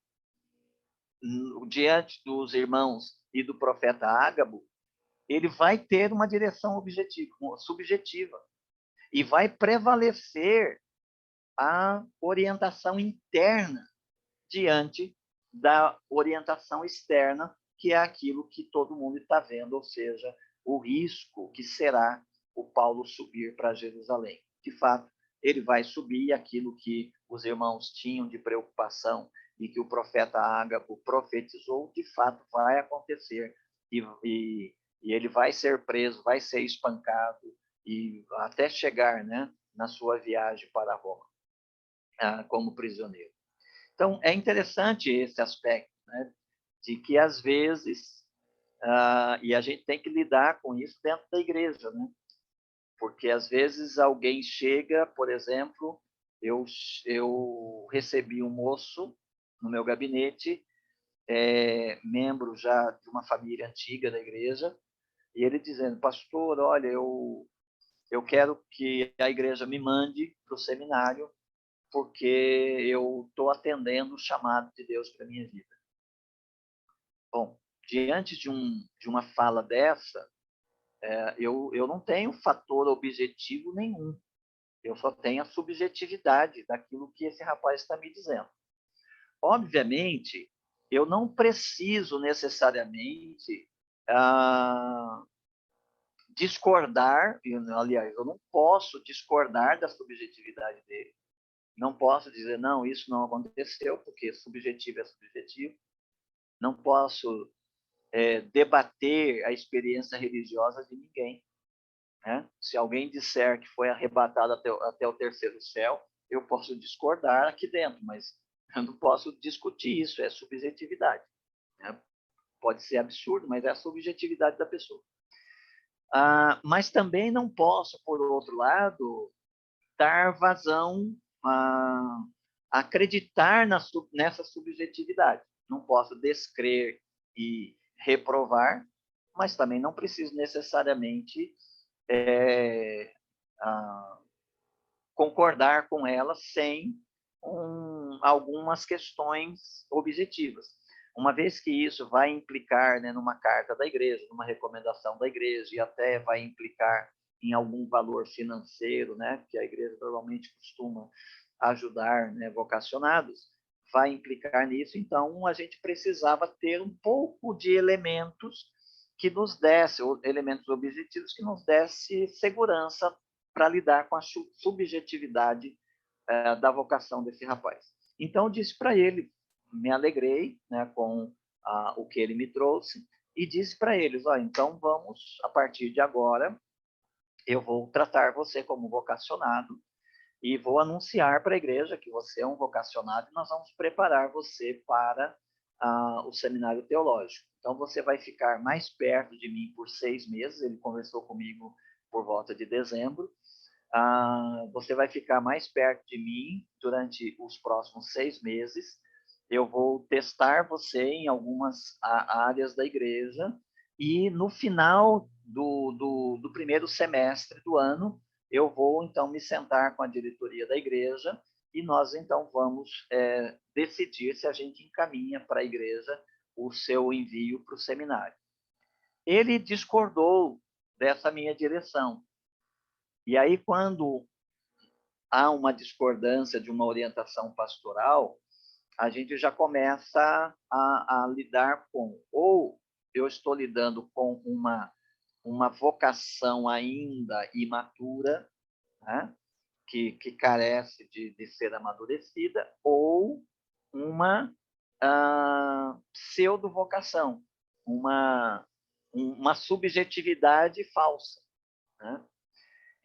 diante dos irmãos e do profeta Ágabo, ele vai ter uma direção objetiva, subjetiva, e vai prevalecer a orientação interna diante da orientação externa, que é aquilo que todo mundo está vendo, ou seja, o risco que será o Paulo subir para Jerusalém. De fato, ele vai subir, aquilo que os irmãos tinham de preocupação e que o profeta Ágabo profetizou, de fato vai acontecer, e ele vai ser preso, vai ser espancado, e até chegar, né, na sua viagem para Roma, como prisioneiro. Então, é interessante esse aspecto, né, de que, às vezes, e a gente tem que lidar com isso dentro da igreja, né? Porque, às vezes, alguém chega, por exemplo, eu recebi um moço no meu gabinete, membro já de uma família antiga da igreja, e ele dizendo: pastor, olha, eu quero que a igreja me mande para o seminário, porque eu estou atendendo o chamado de Deus para a minha vida. Bom, diante de uma fala dessa, eu não tenho fator objetivo nenhum. Eu só tenho a subjetividade daquilo que esse rapaz está me dizendo. Obviamente, eu não preciso necessariamente discordar, aliás, eu não posso discordar da subjetividade dele. Não posso dizer, não, isso não aconteceu, porque subjetivo é subjetivo. Não posso debater a experiência religiosa de ninguém, né? Se alguém disser que foi arrebatado até o terceiro céu, eu posso discordar aqui dentro, mas eu não posso discutir isso, é subjetividade, né? Pode ser absurdo, mas é a subjetividade da pessoa. Mas também não posso, por outro lado, dar vazão a acreditar nessa subjetividade. Não posso descrer e reprovar, mas também não preciso necessariamente concordar com ela sem algumas questões objetivas. Uma vez que isso vai implicar, né, numa carta da igreja, numa recomendação da igreja, e até vai implicar em algum valor financeiro, né, que a igreja normalmente costuma ajudar, né, vocacionados, vai implicar nisso. Então, a gente precisava ter um pouco de elementos que nos desse, elementos objetivos que nos desse segurança para lidar com a subjetividade da vocação desse rapaz. Então, eu disse para ele, me alegrei, né, com o que ele me trouxe, e disse para eles: então vamos, a partir de agora, eu vou tratar você como vocacionado e vou anunciar para a igreja que você é um vocacionado, e nós vamos preparar você para o seminário teológico. Então, você vai ficar mais perto de mim por 6 meses. Ele conversou comigo por volta de dezembro. Você vai ficar mais perto de mim durante os próximos 6 meses. Eu vou testar você em algumas áreas da igreja, e no final do primeiro semestre do ano, eu vou, então, me sentar com a diretoria da igreja, e nós, então, vamos decidir se a gente encaminha para a igreja o seu envio para o seminário. Ele discordou dessa minha direção. E aí, quando há uma discordância de uma orientação pastoral, a gente já começa a lidar com, ou eu estou lidando com uma vocação ainda imatura, né, que carece de ser amadurecida, ou uma pseudo-vocação, uma subjetividade falsa, né?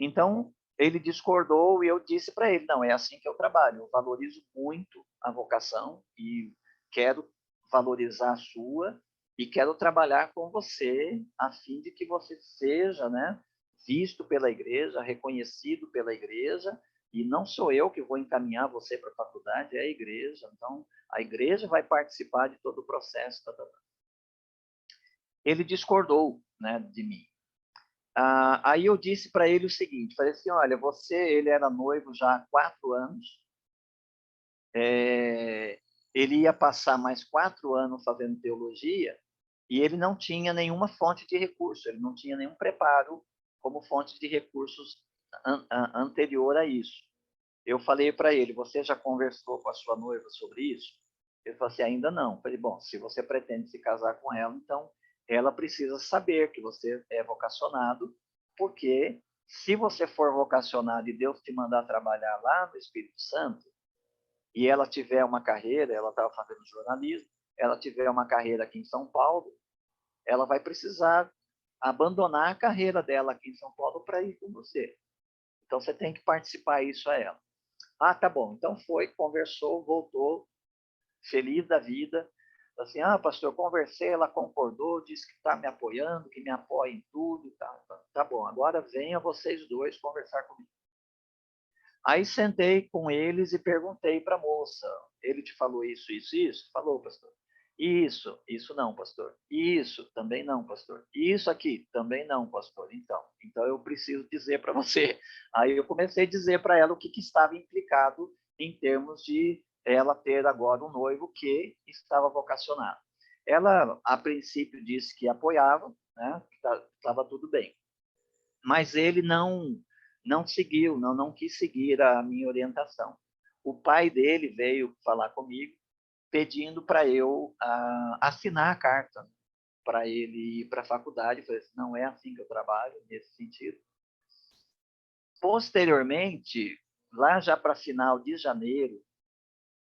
Então, ele discordou, e eu disse para ele: não, é assim que eu trabalho, eu valorizo muito a vocação e quero valorizar a sua, e quero trabalhar com você a fim de que você seja, né, visto pela igreja, reconhecido pela igreja, e não sou eu que vou encaminhar você para a faculdade, é a igreja. Então, a igreja vai participar de todo o processo. Ele discordou, né, de mim. Aí eu disse para ele o seguinte, falei assim: olha, ele era noivo já há 4 anos, ele ia passar mais 4 anos fazendo teologia, E ele não tinha nenhuma fonte de recurso, ele não tinha nenhum preparo como fonte de recursos anterior a isso. Eu falei para ele, você já conversou com a sua noiva sobre isso? Ele falou assim, ainda não. Eu falei, bom, se você pretende se casar com ela, então ela precisa saber que você é vocacionado, porque se você for vocacionado e Deus te mandar trabalhar lá no Espírito Santo, e ela tiver uma carreira, ela estava fazendo jornalismo, ela tiver uma carreira aqui em São Paulo, ela vai precisar abandonar a carreira dela aqui em São Paulo para ir com você. Então, você tem que participar isso a ela. Ah, tá bom. Então, foi, conversou, voltou, feliz da vida. Assim, pastor, eu conversei, ela concordou, disse que está me apoiando, que me apoia em tudo. Tá bom, agora venham vocês dois conversar comigo. Aí sentei com eles e perguntei para a moça, ele te falou isso, isso, isso? Falou, pastor. Isso não, pastor. Isso também não, pastor. Isso aqui também não, pastor. Então eu preciso dizer para você. Aí eu comecei a dizer para ela o que estava implicado em termos de ela ter agora um noivo que estava vocacionado. Ela, a princípio, disse que apoiava, né? Estava tudo bem. Mas ele não seguiu, não quis seguir a minha orientação. O pai dele veio falar comigo, pedindo para eu assinar a carta para ele ir para a faculdade. Eu falei assim, não é assim que eu trabalho, nesse sentido. Posteriormente, lá já para final de janeiro,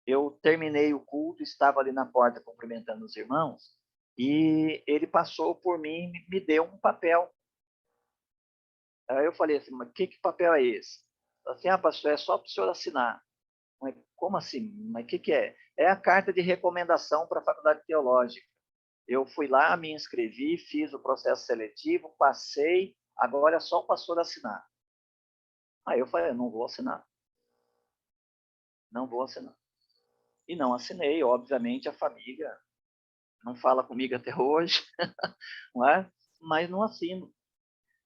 eu terminei o culto, estava ali na porta cumprimentando os irmãos, e ele passou por mim e me deu um papel. Aí eu falei assim, mas que papel é esse? Assim, pastor, é só para o senhor assinar. Mas como assim? Mas o que é? É a carta de recomendação para a faculdade teológica. Eu fui lá, me inscrevi, fiz o processo seletivo, passei, agora é só o pastor assinar. Aí eu falei, não vou assinar. Não vou assinar. E não assinei, obviamente a família não fala comigo até hoje, não é? Mas não assino.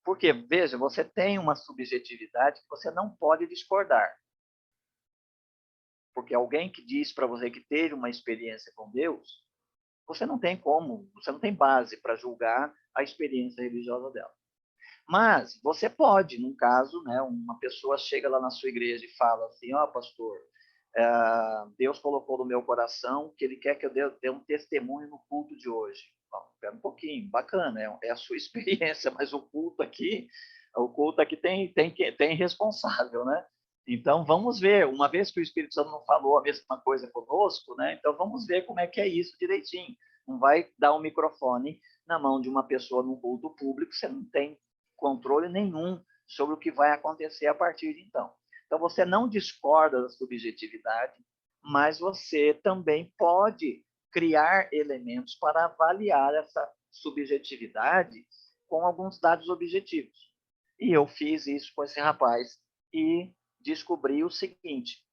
Porque, veja, você tem uma subjetividade que você não pode discordar. Porque alguém que diz para você que teve uma experiência com Deus, você não tem base para julgar a experiência religiosa dela. Mas você pode, num caso, né, uma pessoa chega lá na sua igreja e fala assim, pastor, Deus colocou no meu coração que ele quer que eu dê um testemunho no culto de hoje. Bom, espera um pouquinho, bacana, é a sua experiência, mas o culto aqui tem responsável, né? Então, vamos ver, uma vez que o Espírito Santo não falou a mesma coisa conosco, né? Então, vamos ver como é que é isso direitinho. Não vai dar um microfone na mão de uma pessoa num culto público, você não tem controle nenhum sobre o que vai acontecer a partir de então. Então, você não discorda da subjetividade, mas você também pode criar elementos para avaliar essa subjetividade com alguns dados objetivos. E eu fiz isso com esse rapaz e descobri o seguinte,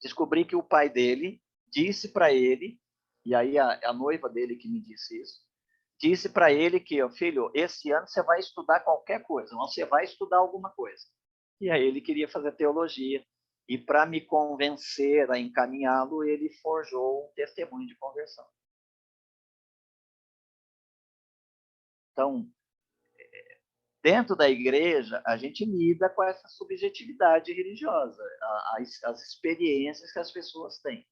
descobri que o pai dele disse para ele, e aí a noiva dele que me disse isso, disse para ele que, filho, esse ano você vai estudar qualquer coisa, você vai estudar alguma coisa. E aí ele queria fazer teologia, e para me convencer a encaminhá-lo, ele forjou um testemunho de conversão. Então, dentro da igreja, a gente lida com essa subjetividade religiosa, as experiências que as pessoas têm.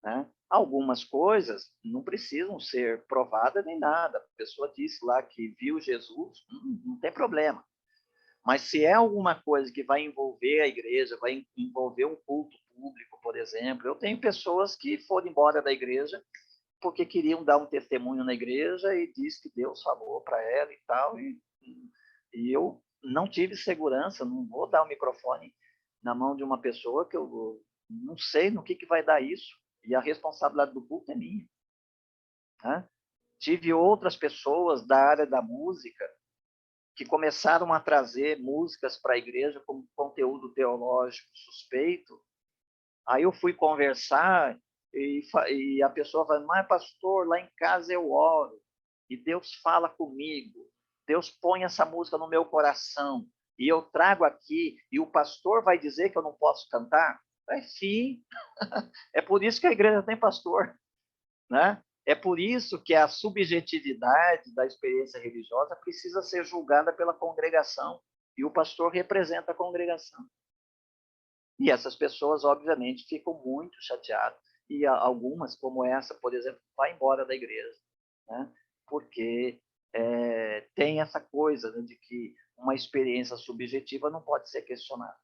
Né? Algumas coisas não precisam ser provadas nem nada. A pessoa disse lá que viu Jesus, não tem problema. Mas se é alguma coisa que vai envolver a igreja, vai envolver um culto público, por exemplo, eu tenho pessoas que foram embora da igreja porque queriam dar um testemunho na igreja e diz que Deus falou para ela e tal, e eu não tive segurança, não vou dar o microfone na mão de uma pessoa que eu não sei no que vai dar isso, e a responsabilidade do culto é minha. Né? Tive outras pessoas da área da música que começaram a trazer músicas para a igreja como conteúdo teológico suspeito. Aí eu fui conversar e a pessoa fala, mas pastor, lá em casa eu oro e Deus fala comigo, Deus põe essa música no meu coração e eu trago aqui e o pastor vai dizer que eu não posso cantar? Sim, é por isso que a igreja tem pastor, né? É por isso que a subjetividade da experiência religiosa precisa ser julgada pela congregação, e o pastor representa a congregação. E essas pessoas, obviamente, ficam muito chateadas, e algumas, como essa, por exemplo, vai embora da igreja, né? Porque tem essa coisa, né, de que uma experiência subjetiva não pode ser questionada.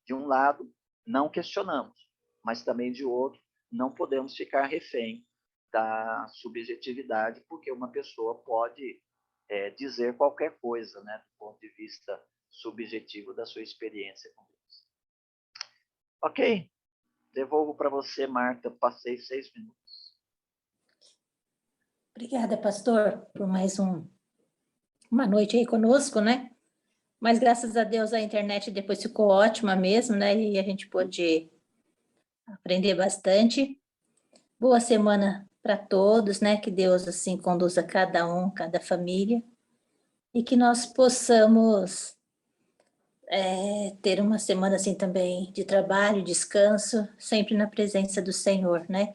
De um lado, não questionamos, mas também de outro, não podemos ficar refém da subjetividade, porque uma pessoa pode dizer qualquer coisa, né, do ponto de vista subjetivo da sua experiência com Deus. Ok? Devolvo para você, Marta. Passei 6 minutos. Obrigada, pastor, por mais uma noite aí conosco, né? Mas graças a Deus a internet depois ficou ótima mesmo, né? E a gente pôde aprender bastante. Boa semana para todos, né? Que Deus assim conduza cada um, cada família, e que nós possamos ter uma semana assim também de trabalho, descanso, sempre na presença do Senhor, né?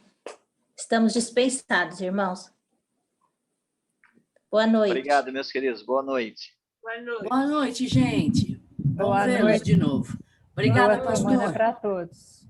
Estamos dispensados, irmãos. Boa noite. Obrigado, meus queridos. Boa noite. Boa noite. Boa noite, gente. Boa Vamos vê-los noite. de novo. Obrigada, Boa semana pastor. para todos.